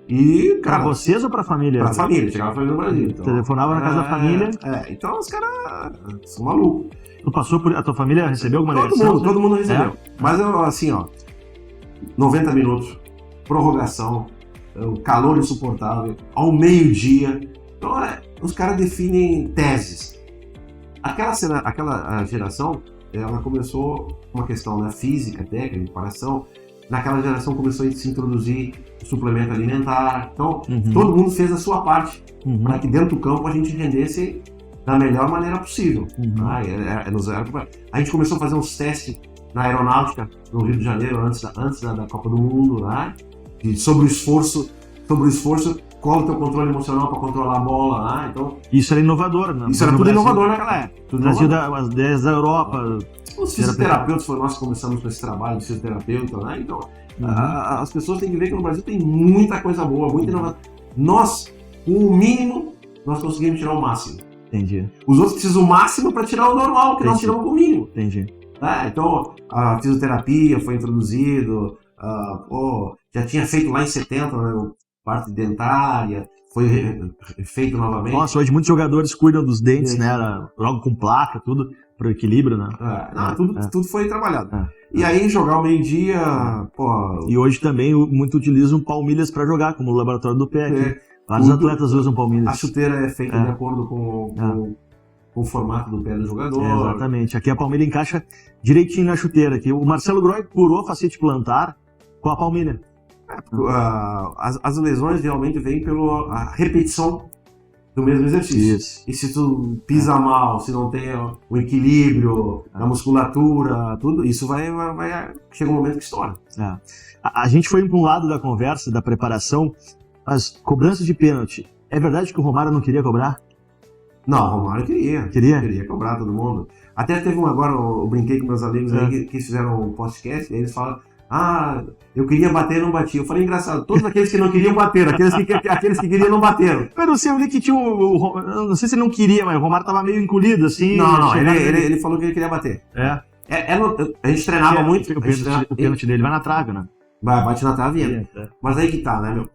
E, cara... Pra vocês ou pra família? Pra família, chegava pra família no Brasil. Então, telefonava na casa da família. Então os caras são malucos. Tu passou por... A tua família recebeu alguma ligação? Todo mundo recebeu. Mas assim, 90 minutos, prorrogação, calor insuportável, ao meio-dia. Então, os caras definem teses. Aquela geração, ela começou com uma questão, né, física, técnica, preparação. Naquela geração começou a se introduzir o suplemento alimentar. Então, todo mundo fez a sua parte para que dentro do campo a gente rendesse da melhor maneira possível. A gente começou a fazer uns testes na aeronáutica no Rio de Janeiro antes da Copa do Mundo, né? Sobre o esforço sobre o esforço, qual é o teu controle emocional para controlar a bola lá, então... Isso era inovador, né? Isso era tudo inovador naquela época. O Brasil, as ideias da Europa... Os fisioterapeutas, nós começamos com esse trabalho de fisioterapeuta, né? Então, as pessoas têm que ver que no Brasil tem muita coisa boa, muita inovação. Nós, com o mínimo, nós conseguimos tirar o máximo. Entendi. Os outros precisam o máximo para tirar o normal, que nós tiramos com o mínimo. Entendi. Então, a fisioterapia foi introduzido, já tinha feito lá em 70, né, parte dentária, foi feito novamente. Nossa, hoje muitos jogadores cuidam dos dentes, né? Logo com placa, tudo, pro equilíbrio, né? Tudo foi trabalhado. E aí, jogar o meio-dia, E hoje também muito utilizam palmilhas para jogar, como o laboratório do pé. Vários atletas usam palmilhas. A chuteira é feita de acordo com o formato do pé do jogador. Exatamente. Aqui a palmilha encaixa direitinho na chuteira. Aqui. O Marcelo Groy curou fascite plantar com a palmilha. As lesões realmente vêm pela repetição do mesmo exercício. Isso. E se tu pisa mal, se não tem o equilíbrio, a musculatura, tudo, isso vai chega um momento que estoura. A gente foi para um lado da conversa, da preparação, as cobranças de pênalti. É verdade que o Romário não queria cobrar? Não, o Romário queria. Queria cobrar todo mundo. Até teve agora, eu brinquei com meus amigos aí que fizeram um podcast, e eles falam, eu queria bater e não bati. Eu falei, engraçado, todos aqueles que não queriam bateram, aqueles que queriam não bateram. Eu não sei, eu li que tinha não sei se ele não queria, mas o Romário tava meio encolhido, assim. Não, ele falou que ele queria bater. A gente treinava muito. O pênalti dele vai na trave, né? Bate na trave e entra. Mas aí que tá, né, meu?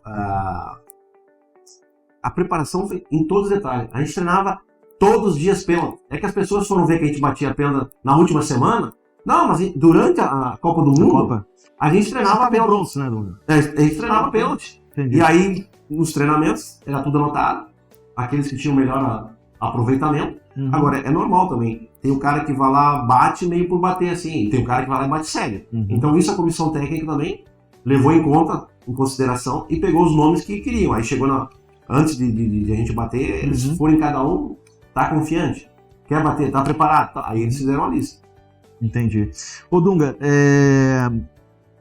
A preparação foi em todos os detalhes. A gente treinava todos os dias pênalti. É que as pessoas foram ver que a gente batia pênalti na última semana. Não, mas durante a Copa do Mundo, a gente treinava pênalti. Né, Dunga? A gente treinava pênalti. E aí, nos treinamentos, era tudo anotado. Aqueles que tinham melhor aproveitamento. Agora, é normal também. Tem o cara que vai lá, bate meio por bater assim. E tem o cara que vai lá e bate sério. Então, isso a comissão técnica também levou em consideração e pegou os nomes que queriam. Aí chegou antes de a gente bater, eles foram em cada um, tá confiante, quer bater, tá preparado. Aí eles fizeram a lista. Entendi. Ô Dunga,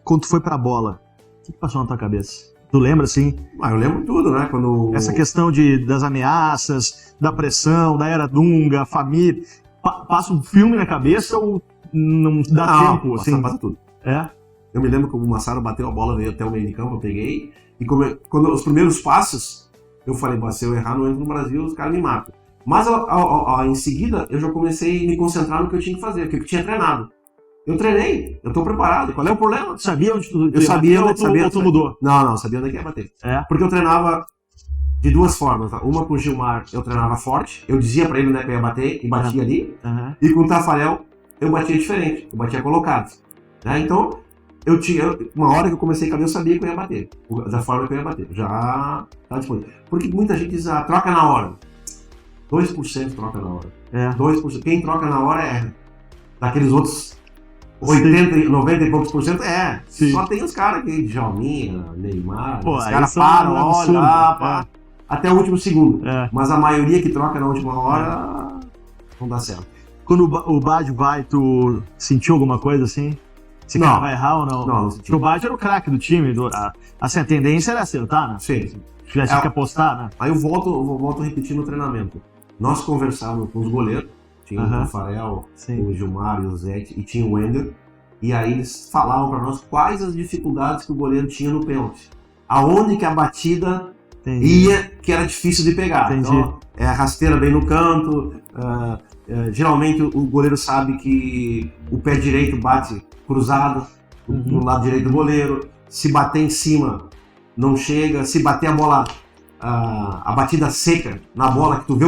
quando tu foi pra bola, o que passou na tua cabeça? Tu lembra, assim? Eu lembro tudo, né? Essa questão das ameaças, da pressão, da era Dunga, família. Passa um filme na cabeça ou não dá tempo? Passa tudo. É? Eu me lembro que o Massaro bateu a bola, veio até o meio de campo, eu peguei. E quando os primeiros passos, eu falei, se eu errar, não entro no Brasil, os caras me matam. Mas em seguida, eu já comecei a me concentrar no que eu tinha que fazer, porque eu tinha treinado. Eu treinei, eu tô preparado. Qual é o problema? Sabia onde tu eu sabia ou tu mudou? Não, sabia onde é que ia bater. Porque eu treinava de duas formas. Tá? Uma com o Gilmar, eu treinava forte, eu dizia pra ele onde é que eu ia bater e batia ali. E com o Tafarel, eu batia diferente, eu batia colocado. Então, eu tinha uma hora que eu comecei a caber, eu sabia que eu ia bater, da forma que eu ia bater. Já tá disponível. Porque muita gente diz, troca na hora. 2% troca na hora. 2%. Quem troca na hora é daqueles outros 80, 90 e poucos por cento. Só tem os caras aqui, Djalminha, Neymar, os caras param, olham, até o último segundo. Mas a maioria que troca na última hora não dá certo. Quando o Baggio vai, tu sentiu alguma coisa assim? Esse cara vai errar ou não? Não senti. Porque o Baggio era o craque do time. Assim, a tendência era acertar, né? Sim. Tivesse que apostar, né? Aí eu volto a repetir no treinamento. Nós conversávamos com os goleiros, tinha o Tafarel, o Gilmar e o Zete, e tinha o Wender, e aí eles falavam para nós quais as dificuldades que o goleiro tinha no pênalti. Aonde que a batida ia, que era difícil de pegar. Então, a rasteira bem no canto, geralmente o goleiro sabe que o pé direito bate cruzado no lado direito do goleiro, se bater em cima não chega, se bater a bola, a batida seca na bola que tu vê,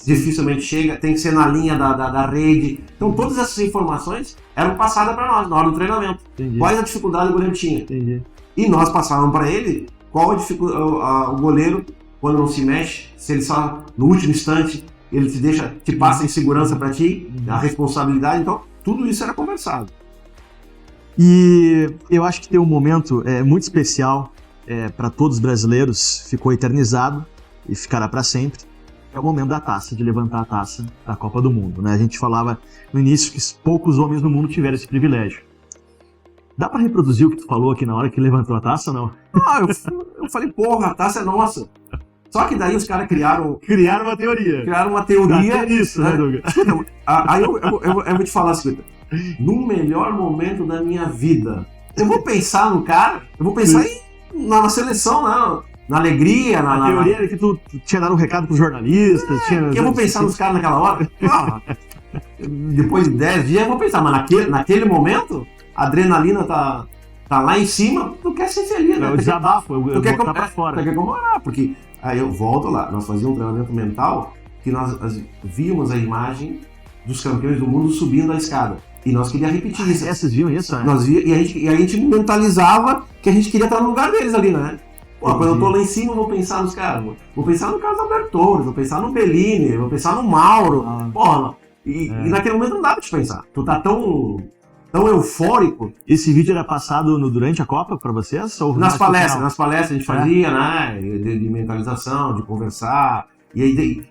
dificilmente chega, tem que ser na linha da rede. Então todas essas informações eram passadas para nós na hora do treinamento. Quais a dificuldade o goleiro tinha. E nós passávamos para ele qual a dificuldade, o goleiro, quando não se mexe, se ele só no último instante ele te passa em segurança para ti, a responsabilidade. Então tudo isso era conversado. E eu acho que tem um momento muito especial para todos os brasileiros, ficou eternizado e ficará para sempre. É o momento da taça, de levantar a taça da Copa do Mundo. Né? A gente falava no início que poucos homens no mundo tiveram esse privilégio. Dá pra reproduzir o que tu falou aqui na hora que levantou a taça ou não? Ah, eu falei, porra, a taça é nossa. Só que daí os caras criaram uma teoria. uma teoria. Isso, né, Dunga? Aí eu vou te falar assim, no melhor momento da minha vida, eu vou pensar no cara, eu vou pensar na seleção, na alegria, A teoria era que tu tinha dado um recado pros jornalistas. Eu vou pensar nos caras naquela hora. Depois de 10 dias eu vou pensar, mas naquele momento, a adrenalina tá lá em cima, tu quer ser feliz, né? É o desabafo, eu quer botar pra fora. Tu quer comemorar, porque aí eu volto lá, nós fazíamos um treinamento mental que nós víamos a imagem dos campeões do mundo subindo a escada. E nós queríamos repetir isso. Vocês viam isso, né? Nós via, e a gente mentalizava que a gente queria estar no lugar deles ali, né? Pô, quando eu tô lá em cima, eu vou pensar nos caras. Vou pensar no Carlos Alberto Torres, vou pensar no Bellini, vou pensar no Mauro. Porra, e naquele momento não dá pra te pensar. Tu tá tão eufórico. Esse vídeo era passado durante a Copa pra vocês? Ou Nas palestras a gente fazia, né? De mentalização, de conversar. E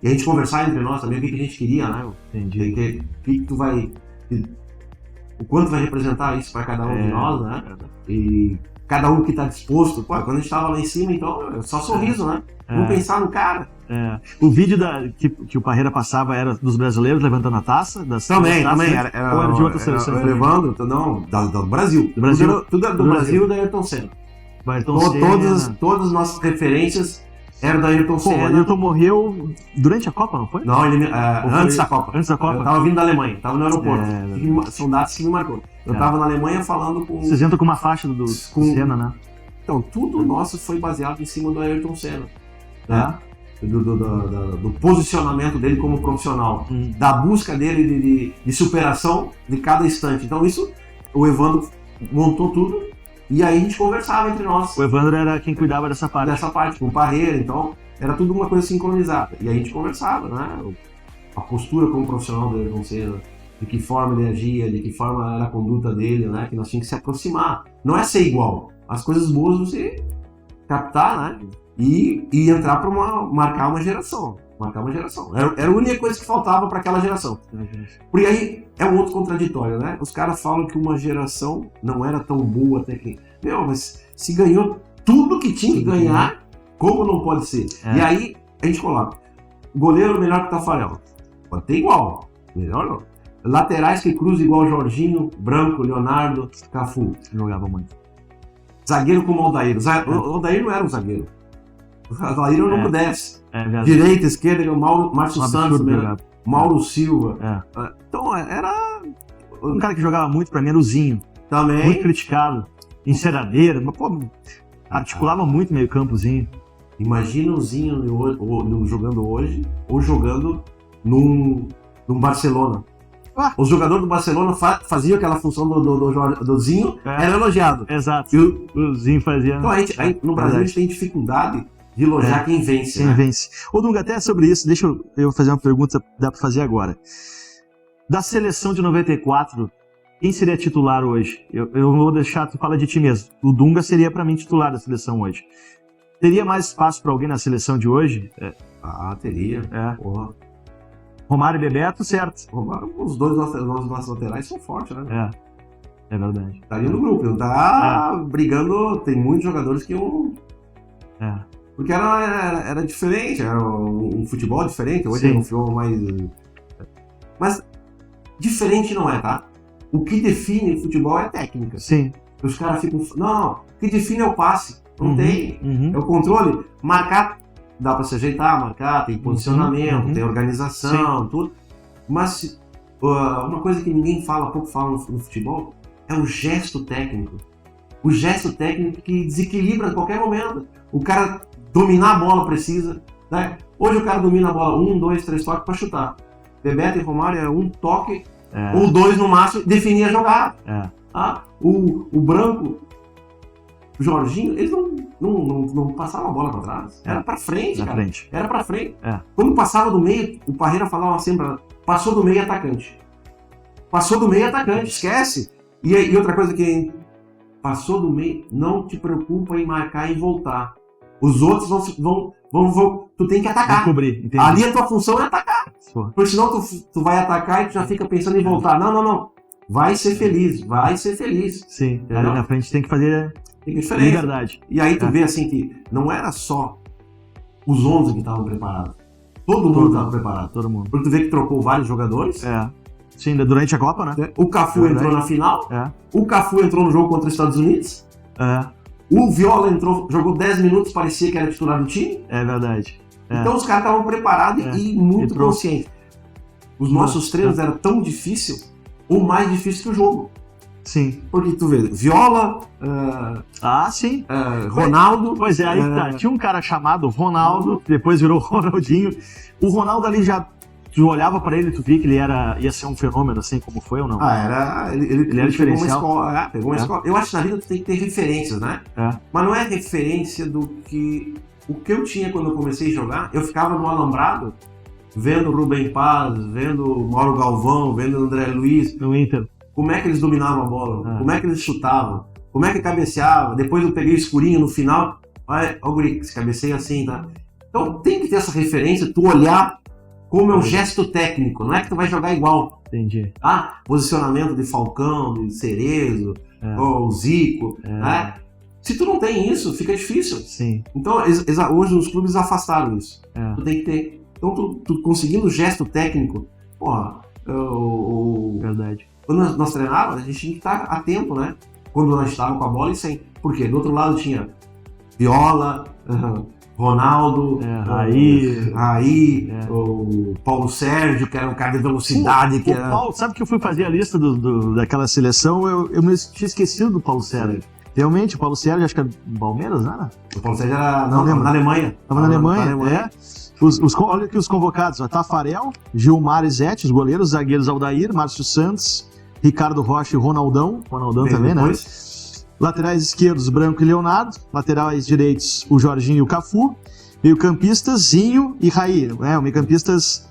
a gente conversar entre nós também, o que a gente queria, né? Entendi. Que tu vai... O quanto vai representar isso para cada um de nós, né? E cada um que tá disposto. Pô, quando a gente tava lá em cima, então, é só sorriso, né? Vamos pensar no cara. O vídeo que o Parreira passava era dos brasileiros levantando a taça? Também. Ou era de outra seleção? Levando, não, do Brasil. Do Brasil. Tudo era do Brasil e da Ayrton Senna. Todas as nossas referências eram da Ayrton Senna. O Ayrton morreu durante a Copa, não foi? Não, antes da Copa. Antes da Copa? Eu tava vindo da Alemanha, tava no aeroporto. São datas que me marcou. Eu tava na Alemanha falando com... Vocês entram com uma faixa do Senna, né? Então, tudo nosso foi baseado em cima do Ayrton Senna. Né? Do posicionamento dele como profissional. Da busca dele de superação de cada instante. Então isso, o Evandro montou tudo e aí a gente conversava entre nós. O Evandro era quem cuidava dessa parte. Com o Parreira, então era tudo uma coisa sincronizada. E a gente conversava, né? A postura como profissional do Ayrton Senna, de que forma ele agia, de que forma era a conduta dele, né? Que nós tínhamos que se aproximar. Não é ser igual. As coisas boas você captar, né? E entrar para marcar uma geração. Era a única coisa que faltava para aquela geração. Porque aí é um outro contraditório, né? Os caras falam que uma geração não era tão boa até que... Mas se ganhou tudo que tinha que ganhar, como não pode ser? E aí a gente coloca, goleiro melhor que o Tafarel. Pode ter igual, melhor não. Laterais que cruzam igual Jorginho, Branco, Leonardo, Cafu. Jogava muito. Zagueiro como o Aldair. O Aldair não era um zagueiro. O Aldair era o número 10. Direita, esquerda, Márcio Santos, Mauro Silva. Então era... Um cara que jogava muito pra mim era o Zinho. Também. Muito criticado. Enceradeira. Articulava muito meio campozinho. Imagina o Zinho jogando hoje ou jogando num Barcelona. Os jogadores do Barcelona faziam aquela função do Zinho, era elogiado. Exato. E o Zinho fazia... Então, no Brasil a gente tem dificuldade de elogiar quem vence. Quem vence. Ô Dunga, até sobre isso, deixa eu fazer uma pergunta, dá pra fazer agora. Da seleção de 94, quem seria titular hoje? Eu vou deixar, tu fala de ti mesmo. O Dunga seria pra mim titular da seleção hoje. Teria mais espaço pra alguém na seleção de hoje? Teria. Porra. Romário e Bebeto, certo. Romário, os dois nossos laterais são fortes, né? É verdade. Tá ali no grupo, não tá brigando. Tem muitos jogadores que Porque era diferente, era um futebol diferente, hoje é um futebol mais... Mas diferente não é, tá? O que define futebol é a técnica. Sim. Os caras ficam... Não, o que define é o passe. Não tem. É o controle. Marcar, dá pra se ajeitar, marcar, tem posicionamento, tem organização, tudo. Mas uma coisa que ninguém fala, pouco fala no futebol, é o gesto técnico. O gesto técnico que desequilibra a qualquer momento. O cara dominar a bola precisa, né? Hoje o cara domina a bola 1, 2, 3 toques para chutar. Bebeto e Romário é um toque ou 2 no máximo, definir a jogada. O Branco, o Jorginho, eles não passavam a bola para trás. Era para frente, cara. Era para frente. Quando passava do meio, o Parreira falava sempre, passou do meio atacante. Passou do meio atacante, esquece. E outra coisa que passou do meio, não te preocupa em marcar e voltar. Os outros vão tu tem que atacar. Cobrir, entendi. Ali a tua função é atacar. Porque senão tu vai atacar e tu já fica pensando em voltar. Não. vai ser feliz, vai ser feliz. Sim, ali na frente tem que fazer Tem que diferença. liberdade. E aí tu vê assim que não era só os 11 que estavam preparados. Todo mundo estava preparado. Todo mundo. Porque tu vê que trocou vários jogadores. Sim, durante a Copa, né? O Cafu entrou na final. O Cafu entrou no jogo contra os Estados Unidos. O Viola entrou, jogou 10 minutos, parecia que era titular do time. É verdade. Então os caras estavam preparados e muito conscientes. Os nossos treinos eram tão difíceis, ou mais difícil que o jogo. Sim. Porque tu vê, Viola, Sim. Ronaldo... Pois é, aí tá. Tinha um cara chamado Ronaldo, que depois virou Ronaldinho. O Ronaldo ali já... Tu olhava pra ele e tu via que ele ia ser um fenômeno, assim, como foi ou não? Ele era pegou diferencial. Pegou uma escola. Eu acho que na vida tu tem que ter referências, né? Mas não é referência do que... O que eu tinha quando eu comecei a jogar, eu ficava no alambrado, vendo Rubem Paz, vendo Mauro Galvão, vendo André Luiz. No Inter. Como é que eles dominavam a bola, como é que eles chutavam, como é que cabeceava. Depois eu peguei o escurinho no final, olha o guri, se cabeceia assim, tá? Então tem que ter essa referência, tu olhar como é o gesto técnico, não é que tu vai jogar igual. Entendi. Posicionamento de Falcão, de Cerezo, ou Zico, né? Se tu não tem isso, fica difícil. Sim. Então hoje os clubes afastaram isso. Tu tem que ter. Então tu conseguindo o gesto técnico, Verdade. Quando nós treinávamos, a gente tinha que estar atento, né? Quando nós estávamos com a bola e sem. Por quê? Do outro lado tinha Viola, Ronaldo, Raí, o Paulo Sérgio, que era um cara de velocidade. Paulo, sabe que eu fui fazer a lista daquela seleção, eu me tinha esquecido do Paulo Sérgio. Realmente, o Paulo Sérgio, acho que era do Palmeiras, não era? O Paulo Sérgio era na Alemanha. Estava na Alemanha, olha aqui os convocados, Tafarel, Gilmar e Zete, os goleiros, zagueiros Aldair, Márcio Santos, Ricardo Rocha e Ronaldão também, né? Laterais esquerdos, Branco e Leonardo, laterais direitos, o Jorginho e o Cafu, meio-campistas, Zinho e Raí, né? O meio-campistas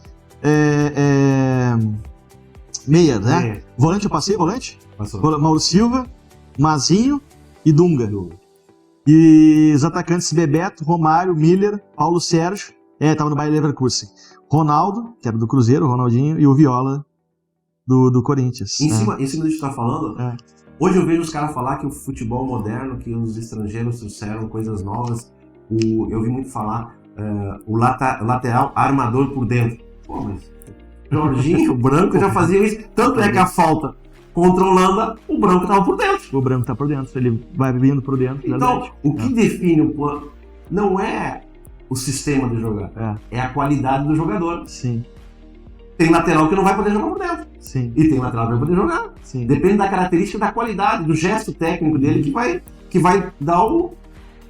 meia, né? Volante eu passei, volante? Passou. Mauro Silva, Mazinho e Dunga. E os atacantes Bebeto, Romário, Miller, Paulo Sérgio, tava no Bayer Leverkusen. Ronaldo, que era do Cruzeiro, o Ronaldinho, e o Viola do Corinthians. Em cima do que tu tá falando, hoje eu vejo os caras falar que o futebol moderno, que os estrangeiros trouxeram coisas novas. Eu vi muito falar o lateral armador por dentro. Pô, mas Jorginho, o Branco já fazia isso. Tanto é que a falta contra a Holanda, o Branco estava por dentro. O Branco tá por dentro, ele vai vindo por dentro. Então, verdade. O que define o plano não é o sistema de jogar, é a qualidade do jogador. Sim. Tem lateral que não vai poder jogar por dentro. Sim. E tem lateral que vai poder jogar. Sim. Depende da característica, da qualidade, do gesto técnico dele que vai dar o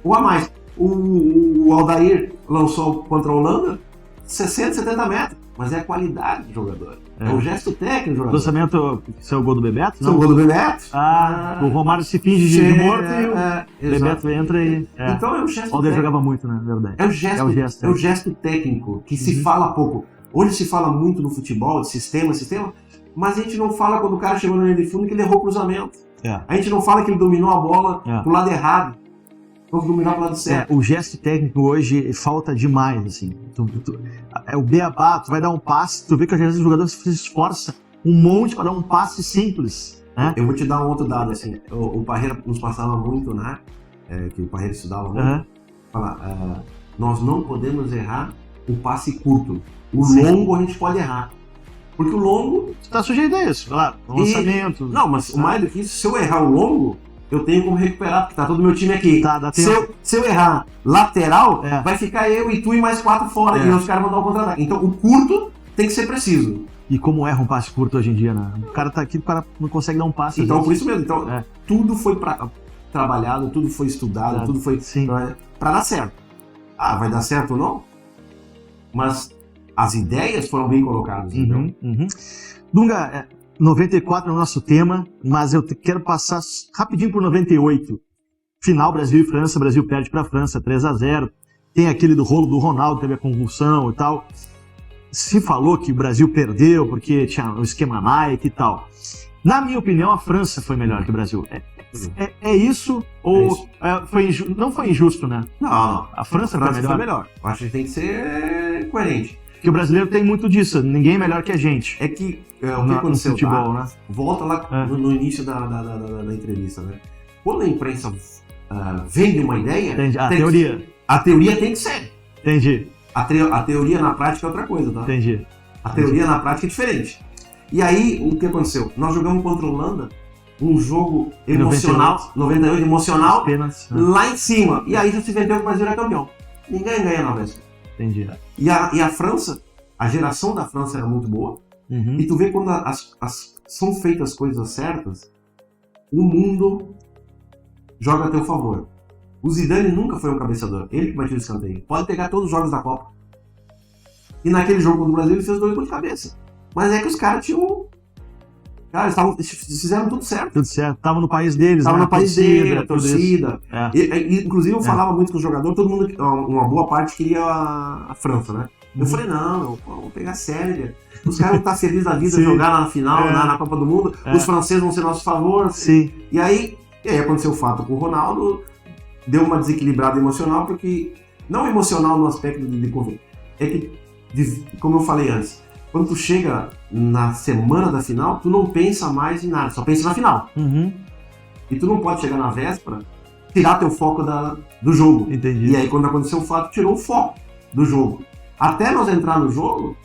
a mais. O Aldair lançou contra a Holanda 60, 70 metros. Mas é a qualidade do jogador. É o gesto técnico do jogador. Lançamento, isso é o gol do Bebeto? Isso é o gol do Bebeto. O Romário se finge de morto e o Bebeto entra e... Então é o gesto técnico. O Aldair jogava muito, né? Verdade. É o gesto técnico que se fala pouco. Hoje se fala muito no futebol, de sistema, mas a gente não fala quando o cara chegou na linha de fundo que ele errou o cruzamento. A gente não fala que ele dominou a bola pro lado errado. Vamos dominar pro lado certo. O gesto técnico hoje falta demais, assim. O beabá, tu vai dar um passe, tu vê que às vezes o jogador se esforça um monte para dar um passe simples. Né? Eu vou te dar um outro dado, assim. O Parreira nos passava muito, né? Que o Parreira estudava muito. Fala, nós não podemos errar o passe curto. O longo a gente pode errar. Porque o longo... Tu tá sujeito a isso, claro. Lançamento. Não, mas o mais do que isso, se eu errar o longo, eu tenho como recuperar, porque tá todo o meu time aqui. Dá tempo. Se eu errar lateral, vai ficar eu e tu e mais 4 fora, e os caras vão dar o contra-ataque. Então o curto tem que ser preciso. E como erra um passe curto hoje em dia, né? O cara tá aqui, o cara não consegue dar um passe. Então por isso mesmo. Então tudo foi trabalhado, tudo foi estudado, tudo foi pra dar certo. Vai dar certo ou não? Mas as ideias foram bem colocadas. Dunga, 94 é o nosso tema, mas eu quero passar rapidinho por 98. Final Brasil e França, Brasil perde para a França 3-0. Tem aquele do rolo do Ronaldo, teve a convulsão e tal. Se falou que o Brasil perdeu porque tinha o esquema Nike e tal. Na minha opinião, a França foi melhor que o Brasil. É isso ou não foi injusto, né? Não. A França foi melhor. Eu acho que tem que ser coerente. Porque o brasileiro tem muito disso, ninguém é melhor que a gente. É que o que No aconteceu, futebol, tá? né? Volta lá no início da entrevista, né? Quando a imprensa vende uma ideia, Entendi. A tem teoria. a teoria tem que ser. Entendi. A teoria na prática é outra coisa, tá? Entendi. A teoria na prática é diferente. E aí, o que aconteceu? Nós jogamos contra a Holanda, um jogo emocional, 98 emocional, Apenas. lá em cima. E aí já se vendeu que o Brasil era campeão. Ninguém ganha na véspera. Entendi. E a França, a geração da França era muito boa. Uhum. E tu vê quando são feitas as coisas certas, o mundo joga a teu favor. O Zidane nunca foi um cabeceador. Ele que batia o escanteio. Pode pegar todos os jogos da Copa. E naquele jogo do Brasil ele fez 2 gols de cabeça. Mas é que os caras tinham... Cara, eles fizeram tudo certo. Tudo certo. Tava no país deles, Tava né? no país dele, a tudo isso. torcida. É. E, inclusive eu falava muito com o jogador, todo mundo, uma boa parte queria a França, né? Eu falei, não, vamos pegar a Sérvia. Os caras vão estar felizes da vida, Sim. jogar lá na final, na Copa do Mundo. Os franceses vão ser nosso favor. Sim. E aí aconteceu o fato com o Ronaldo, deu uma desequilibrada emocional, porque não emocional no aspecto de convívio. É que, como eu falei antes, quando tu chega na semana da final, tu não pensa mais em nada, só pensa na final. Uhum. E tu não pode chegar na véspera, tirar teu foco do jogo. Entendi. E aí quando aconteceu o fato, tirou o foco do jogo. Até nós entrar no jogo,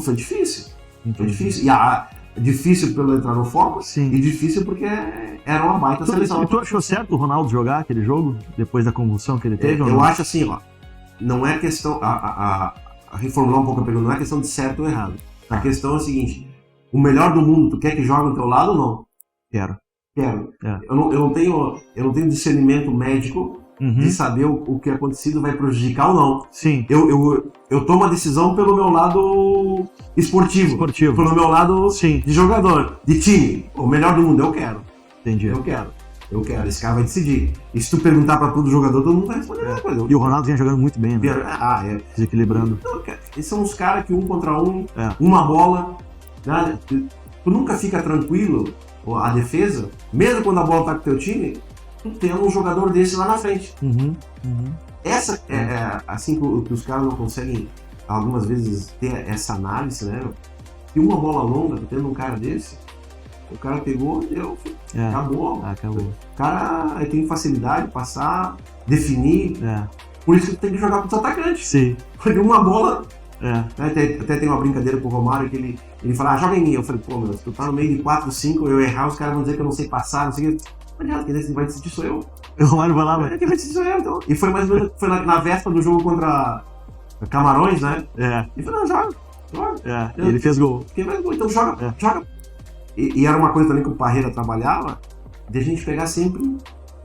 foi difícil. Foi difícil. E difícil pelo entrar no foco, Sim. e difícil porque era uma baita seleção. E tu achou certo o Ronaldo jogar aquele jogo, depois da convulsão que ele teve? ou Eu não? acho assim, ó, não é questão, a reformular um pouco a pergunta, não é questão de certo ou errado. A questão é a seguinte, o melhor do mundo, tu quer que jogue ao teu lado ou não? Quero. Quero. É. Eu não tenho discernimento médico de saber o que acontecido vai prejudicar ou não. Sim. Eu tomo a decisão pelo meu lado esportivo. Pelo meu lado Sim. de jogador, de time. O melhor do mundo, eu quero. Entendi. Eu quero. Esse cara vai decidir. E se tu perguntar pra todo jogador, todo mundo vai responder a mesma coisa. E o Ronaldo vinha jogando muito bem, né? Desequilibrando. Então, cara, esses são os caras que 1 contra 1, uma bola, né? Tu nunca fica tranquilo, a defesa, mesmo quando a bola tá com o teu time, tu tendo um jogador desse lá na frente. Essa é assim que os caras não conseguem, algumas vezes, ter essa análise, né? E uma bola longa, tu tendo um cara desse, o cara pegou, deu, acabou. Acabou. O cara tem facilidade de passar, definir. É. Por isso que tu tem que jogar com os atacantes. Sim. Porque uma bola... É. Até tem uma brincadeira com o Romário que ele fala, joga em mim. Eu falei, pô, meu, se tu tá no meio de 4, 5, eu errar, os caras vão dizer que eu não sei passar, não sei o que. Não adianta, quem vai decidir sou eu. O Romário vai lá, mas... Quem vai decidir sou eu, então. E foi mais ou menos, foi na véspera do jogo contra Camarões, né? É. E falou, não, joga. E ele fez gol. Quem vai gol, então joga. E era uma coisa também que o Parreira trabalhava, de a gente pegar sempre,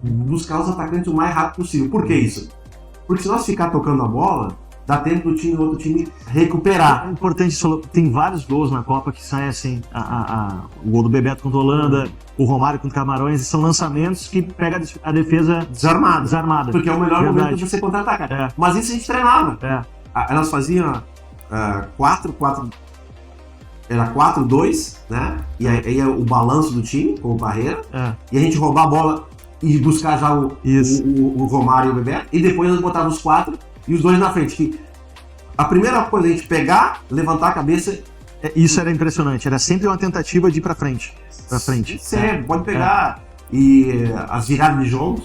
buscar os atacantes o mais rápido possível. Por que isso? Porque se nós ficar tocando a bola, dá tempo do outro time recuperar. É importante, tem vários gols na Copa que saem assim, o gol do Bebeto contra a Holanda, o Romário contra Camarões, são lançamentos que pega a defesa desarmada. Porque é o melhor momento de você contra-atacar. Mas isso a gente treinava. Elas faziam 4-2, né? E aí o balanço do time, com o Parreira, e a gente roubar a bola e buscar já o Romário e o Bebeto, e depois nós botávamos os 4 e os 2 na frente. Que a primeira coisa é a gente pegar, levantar a cabeça. Isso era impressionante, era sempre uma tentativa de ir pra frente. Sério, pode pegar. E as viradas de jogo.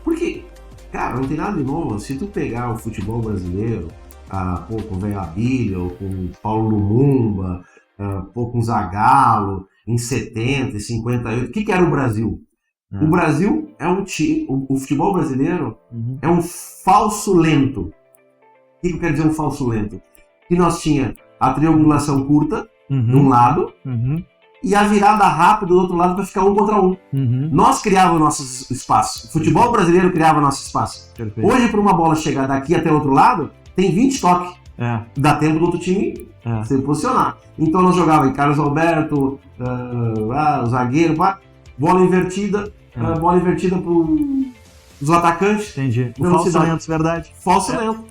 Porque, cara, não tem nada de novo. Se tu pegar o futebol brasileiro, com o Velho Abílio, ou com o Paulo Lumumba, com o Zagallo, em 70 e 58, o que era o Brasil? O Brasil é um time, o futebol brasileiro é um falso lento. O que eu quero dizer um falso lento? Que nós tinha a triangulação curta, de um lado, e a virada rápida do outro lado para ficar 1 contra 1. Nós criávamos nossos espaços. O futebol brasileiro criava nosso espaço. Perfeito. Hoje, para uma bola chegar daqui até o outro lado, tem 20 toques. Dá tempo do outro time se posicionar. Então nós jogávamos em Carlos Alberto, o zagueiro, bola invertida para os atacantes. Entendi. O falso lento, verdade. Falso lento.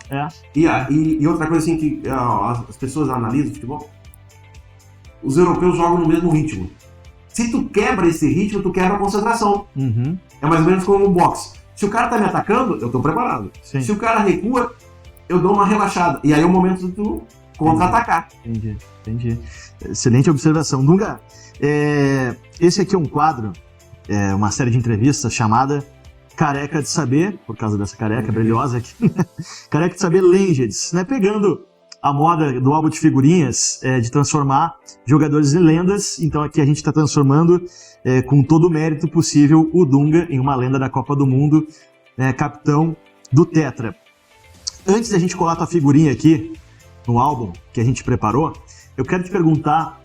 E outra coisa assim que as pessoas analisam o futebol, os europeus jogam no mesmo ritmo. Se tu quebra esse ritmo, tu quebra a concentração. É mais ou menos como o boxe. Se o cara tá me atacando, eu tô preparado. Sim. Se o cara recua, eu dou uma relaxada. E aí é o momento de tu contra-atacar. Entendi. Excelente observação. Dunga, esse aqui é um quadro, uma série de entrevistas chamada Careca de Saber, por causa dessa careca brilhosa aqui, Careca de Saber Legends, né? Pegando a moda do álbum de figurinhas, de transformar jogadores em lendas. Então aqui a gente está transformando com todo o mérito possível o Dunga em uma lenda da Copa do Mundo, capitão do Tetra. Antes da gente colar tua figurinha aqui no álbum que a gente preparou, eu quero te perguntar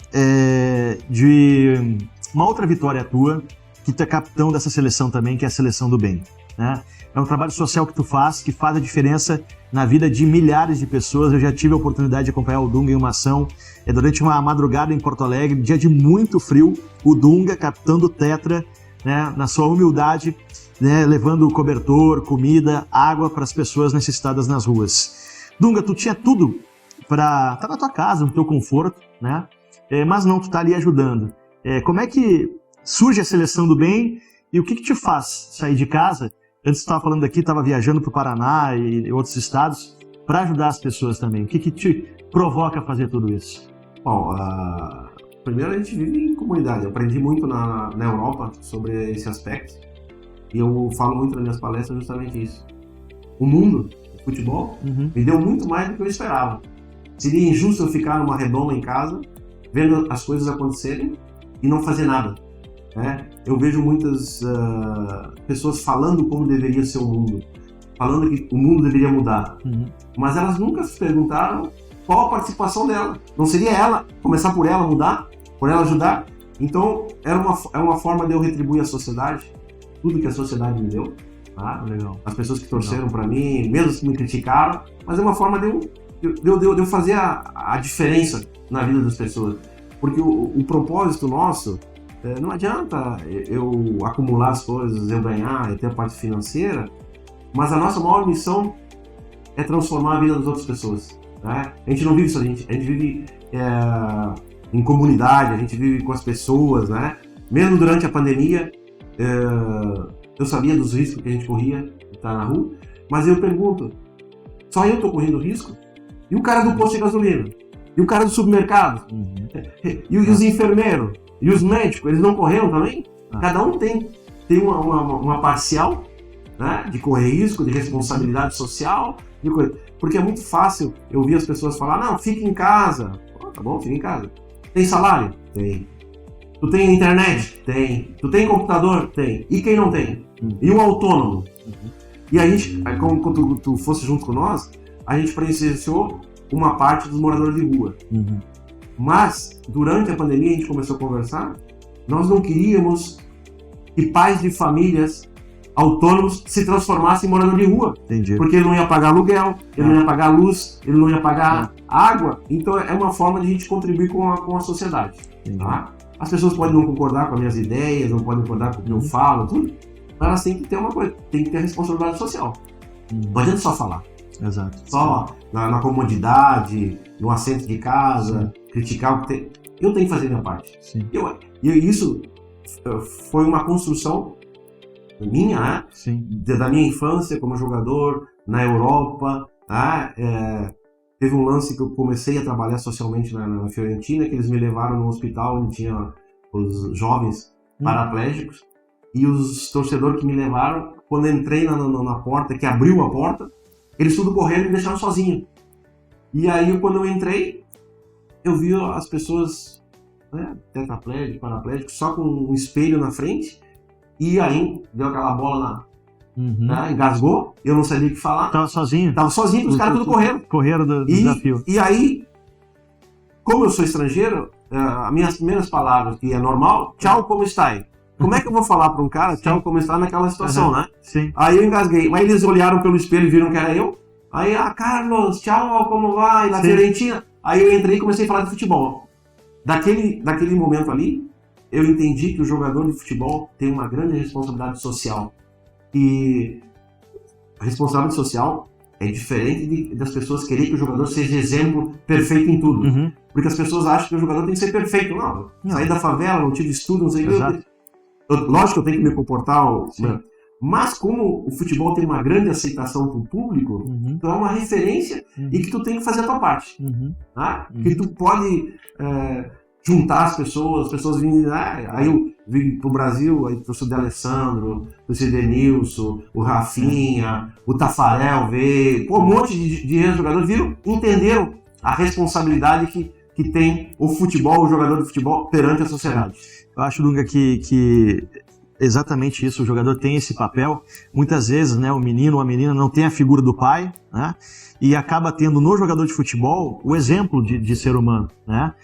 de uma outra vitória tua, que tu é capitão dessa seleção também, que é a Seleção do Bem, né? É um trabalho social que tu faz, que faz a diferença na vida de milhares de pessoas. Eu já tive a oportunidade de acompanhar o Dunga em uma ação durante uma madrugada em Porto Alegre, dia de muito frio, o Dunga, capitão do Tetra, né, na sua humildade, né, levando cobertor, comida, água para as pessoas necessitadas nas ruas. Dunga, tu tinha tudo para estar na tua casa, no teu conforto, né? Mas não, tu tá ali ajudando. Como é que surge a Seleção do Bem e o que te faz sair de casa? Antes tu estava falando aqui, estava viajando para o Paraná e outros estados para ajudar as pessoas também. O que te provoca a fazer tudo isso? Bom, primeiro a gente vive em comunidade. Eu aprendi muito na Europa sobre esse aspecto e eu falo muito nas minhas palestras justamente isso. O mundo, o futebol, me deu muito mais do que eu esperava. Seria injusto eu ficar numa redoma em casa, vendo as coisas acontecerem e não fazer nada. Eu vejo muitas pessoas falando como deveria ser o mundo, falando que o mundo deveria mudar, mas elas nunca se perguntaram qual a participação dela. Não seria ela, começar por ela mudar, por ela ajudar? Então é uma forma de eu retribuir à sociedade tudo que a sociedade me deu, tá? Legal. As pessoas que torceram para mim, mesmo que me criticaram, mas é uma forma de eu fazer a diferença na vida das pessoas, porque o propósito nosso, não adianta eu acumular as coisas, eu ganhar, eu ter a parte financeira, mas a nossa maior missão é transformar a vida das outras pessoas, né? A gente não vive só, a gente vive em comunidade, a gente vive com as pessoas, né? Mesmo durante a pandemia, eu sabia dos riscos que a gente corria de estar na rua, mas eu pergunto, só eu estou correndo risco? E o cara do posto de gasolina? E o cara do supermercado? E os enfermeiros? E os médicos, eles não correram também? Cada um tem uma parcial, né, de correr risco, de responsabilidade social, porque é muito fácil eu ouvir as pessoas falar, não, fica em casa. Tá bom, fica em casa. Tem salário? Tem. Tu tem internet? Tem. Tu tem computador? Tem. E quem não tem? E o autônomo? E a gente, quando tu fosse junto com nós, a gente presenciou uma parte dos moradores de rua. Mas, durante a pandemia, a gente começou a conversar, nós não queríamos que pais de famílias autônomos se transformassem em morador de rua. Entendi. Porque ele não ia pagar aluguel, ele não ia pagar luz, ele não ia pagar água. Então, é uma forma de a gente contribuir com a sociedade. Tá? As pessoas podem não concordar com as minhas ideias, não podem concordar com o que eu falo, tudo, mas elas têm que ter uma coisa, tem que ter responsabilidade social. Não adianta só falar. Exato. Só na comodidade, no assento de casa, criticar o que tem. Eu tenho que fazer a minha parte. Sim. E isso foi uma construção minha, né? Sim. Da minha infância como jogador, na Europa. Tá? Teve um lance que eu comecei a trabalhar socialmente na Fiorentina, que eles me levaram no hospital onde tinha os jovens paraplégicos. E os torcedores que me levaram, quando eu entrei na porta, que abriu a porta, eles tudo correndo e me deixaram sozinho. E aí, quando eu entrei, eu vi as pessoas, né, tetraplégicos, paraplégicos, só com um espelho na frente, e aí deu aquela bola engasgou, eu não sabia o que falar. Tava sozinho? Tava sozinho, os caras tudo correndo. Correram do desafio. E aí, como eu sou estrangeiro, as minhas primeiras palavras, que é normal, tchau, como está? Como é que eu vou falar para um cara, tchau, como está naquela situação, né? Sim. Aí eu engasguei. Aí eles olharam pelo espelho e viram que era eu. Aí, Carlos, tchau, como vai? Na Fiorentina. Aí eu entrei e comecei a falar de futebol. Daquele momento ali, eu entendi que o jogador de futebol tem uma grande responsabilidade social. E a responsabilidade social é diferente das pessoas quererem que o jogador seja exemplo perfeito em tudo. Porque as pessoas acham que o jogador tem que ser perfeito. Não. Sair da favela, não tive estudo, não sei o que. Lógico que eu tenho que me comportar, Mas como o futebol tem uma grande aceitação pro público, tu é uma referência e que tu tem que fazer a tua parte. Tá? Que tu pode juntar as pessoas virem, aí eu vim pro Brasil, aí trouxe o D'Alessandro, trouxe o Edenilson, o Rafinha, o Tafarel veio, um monte de ex-jogadores viram, entenderam a responsabilidade que tem o futebol, o jogador de futebol perante a sociedade. Eu acho, Dunga, que exatamente isso, o jogador tem esse papel. Muitas vezes, né, o menino ou a menina não tem a figura do pai, né, e acaba tendo no jogador de futebol o exemplo de ser humano, né,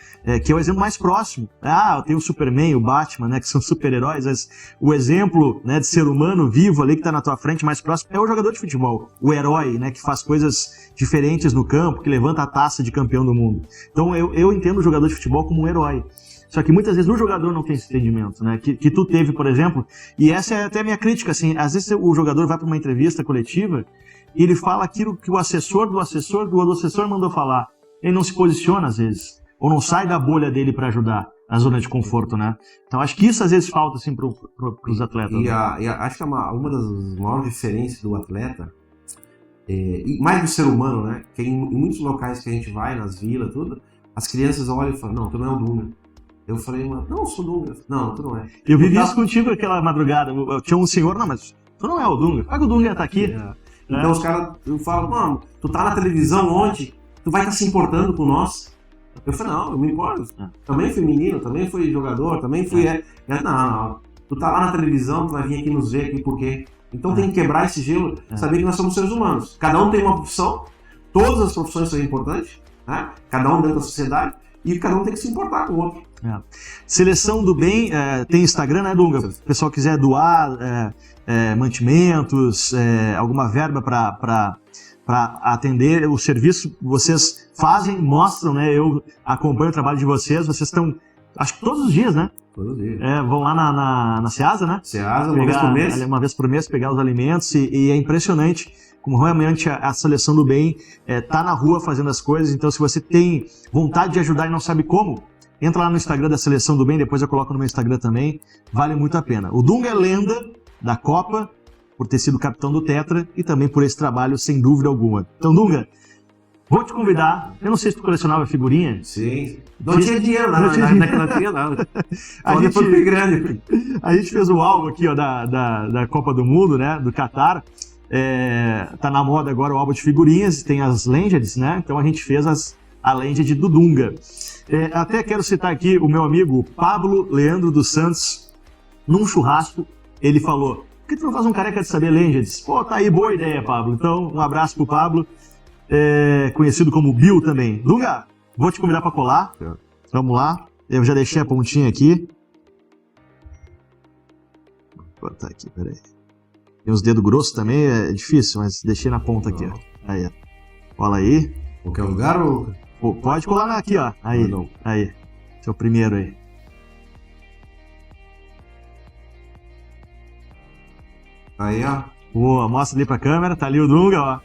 que é o exemplo mais próximo. Eu tenho o Superman, o Batman, né, que são super-heróis, mas o exemplo, né, de ser humano vivo ali que está na tua frente mais próximo é o jogador de futebol, o herói, né, que faz coisas diferentes no campo, que levanta a taça de campeão do mundo. Então eu entendo o jogador de futebol como um herói. Só que muitas vezes o jogador não tem esse entendimento, né? Que tu teve, por exemplo, e essa é até a minha crítica, assim, às vezes o jogador vai para uma entrevista coletiva e ele fala aquilo que o assessor do assessor mandou falar. Ele não se posiciona às vezes, ou não sai da bolha dele para ajudar, na zona de conforto, né? Então acho que isso às vezes falta, assim, pros atletas. E acho que uma das maiores diferenças do atleta, e mais do ser humano, né? Que em muitos locais que a gente vai, nas vilas, tudo, as crianças olham e falam, não, tu não é o Dunga. Eu falei, não, eu sou o Dunga. Não, tu não é. Eu vivi isso contigo aquela madrugada. Tinha um senhor, não, mas tu não é o Dunga. Como é que o Dunga tá aqui? Então os caras falam, mano, tu tá na televisão ontem, tu vai estar se importando com nós? Eu falei, não, eu me importo. Também fui menino, também fui jogador, também fui... Não. Tu tá lá na televisão, tu vai vir aqui nos ver aqui por quê? Então tem que quebrar esse gelo, saber que nós somos seres humanos. Cada um tem uma profissão, todas as profissões são importantes, né? Cada um dentro da sociedade, e cada um tem que se importar com o outro. Seleção do Bem tem Instagram, né, Dunga? Se o pessoal quiser doar mantimentos, alguma verba para atender o serviço, vocês fazem, mostram, né? Eu acompanho o trabalho de vocês estão, acho que todos os dias, né? Todos os dias. Vão lá na Ceasa, né? Ceasa, uma vez por mês. Uma vez por mês, pegar os alimentos e é impressionante como realmente a Seleção do Bem tá na rua fazendo as coisas. Então, se você tem vontade de ajudar e não sabe como, entra lá no Instagram da Seleção do Bem, depois eu coloco no meu Instagram também, vale muito a pena. O Dunga é lenda da Copa, por ter sido capitão do Tetra e também por esse trabalho, sem dúvida alguma. Então, Dunga, vou te convidar, eu não sei se tu colecionava figurinha. Sim. Não tinha dinheiro lá, naquela tinha nada. A gente fez o álbum aqui, ó, da Copa do Mundo, né, do Catar. Tá na moda agora o álbum de figurinhas, tem as Legends, né? Então a gente fez a Legend do Dunga. Até quero citar aqui o meu amigo Pablo Leandro dos Santos, num churrasco, ele falou: por que tu não faz um careca de saber Legends? Pô, tá aí, boa ideia, Pablo. Então, um abraço pro Pablo, conhecido como Bill também. Dunga, vou te convidar pra colar. Vamos lá. Eu já deixei a pontinha aqui. Vou botar aqui, peraí. Tem os dedos grossos também, é difícil, mas deixei na ponta aqui, ó. Aí, ó. Cola aí. Qualquer lugar ou... Pô, pode colar aqui, ó. Aí, aí. Esse é o primeiro aí. Aí, ó. Boa, mostra ali pra câmera, tá ali o Dunga, ó.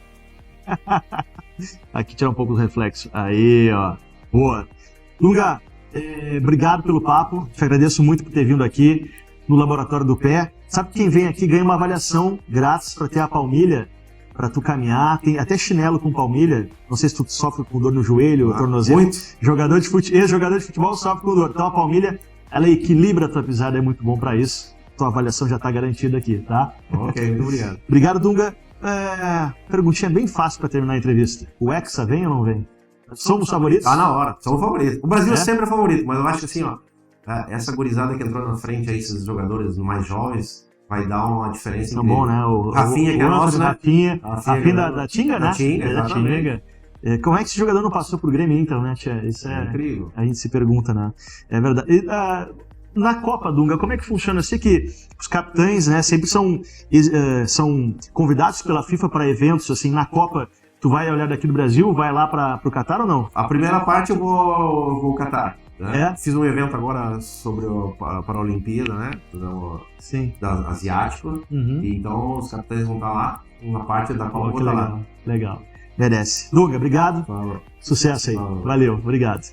Aqui tirar um pouco do reflexo. Aí, ó. Boa. Dunga, obrigado pelo papo. Te agradeço muito por ter vindo aqui no Laboratório do Pé. Sabe que quem vem aqui ganha uma avaliação grátis para ter a palmilha, para tu caminhar. Tem até chinelo com palmilha. Não sei se tu sofre com dor no joelho, tornozelo. Muito. Ex-jogador de futebol sofre com dor. Então a palmilha, ela equilibra a tua pisada, é muito bom para isso. Tua avaliação já tá garantida aqui, tá? Ok, muito obrigado. Obrigado, Dunga. Perguntinha bem fácil para terminar a entrevista. O Hexa vem ou não vem? Somos favoritos? Tá na hora, somos favoritos. O Brasil sempre é favorito, mas eu acho que assim, ó, essa gurizada que entrou na frente aí, esses jogadores mais jovens, vai dar uma diferença incrível. Bom, né? O Rafinha, que é nosso, né? Rafinha da Tinga, né? Da Tinga, exatamente. Como é que esse jogador não passou pro Grêmio Inter, né, tia? Isso é incrível. A gente se pergunta, né? É verdade. E, na Copa, Dunga, como é que funciona? Eu sei que os capitães, né, sempre são convidados pela FIFA para eventos, assim, na Copa. Tu vai olhar daqui do Brasil, vai lá pro Catar ou não? A primeira parte eu vou ao Catar. Né? Fiz um evento agora sobre para a Olimpíada, né? Sim. Asiático. E então os capitães vão estar lá. Uma parte da Copa vou estar lá. Legal. Merece. Dunga, obrigado. Falou. Sucesso aí. Falou. Valeu, obrigado.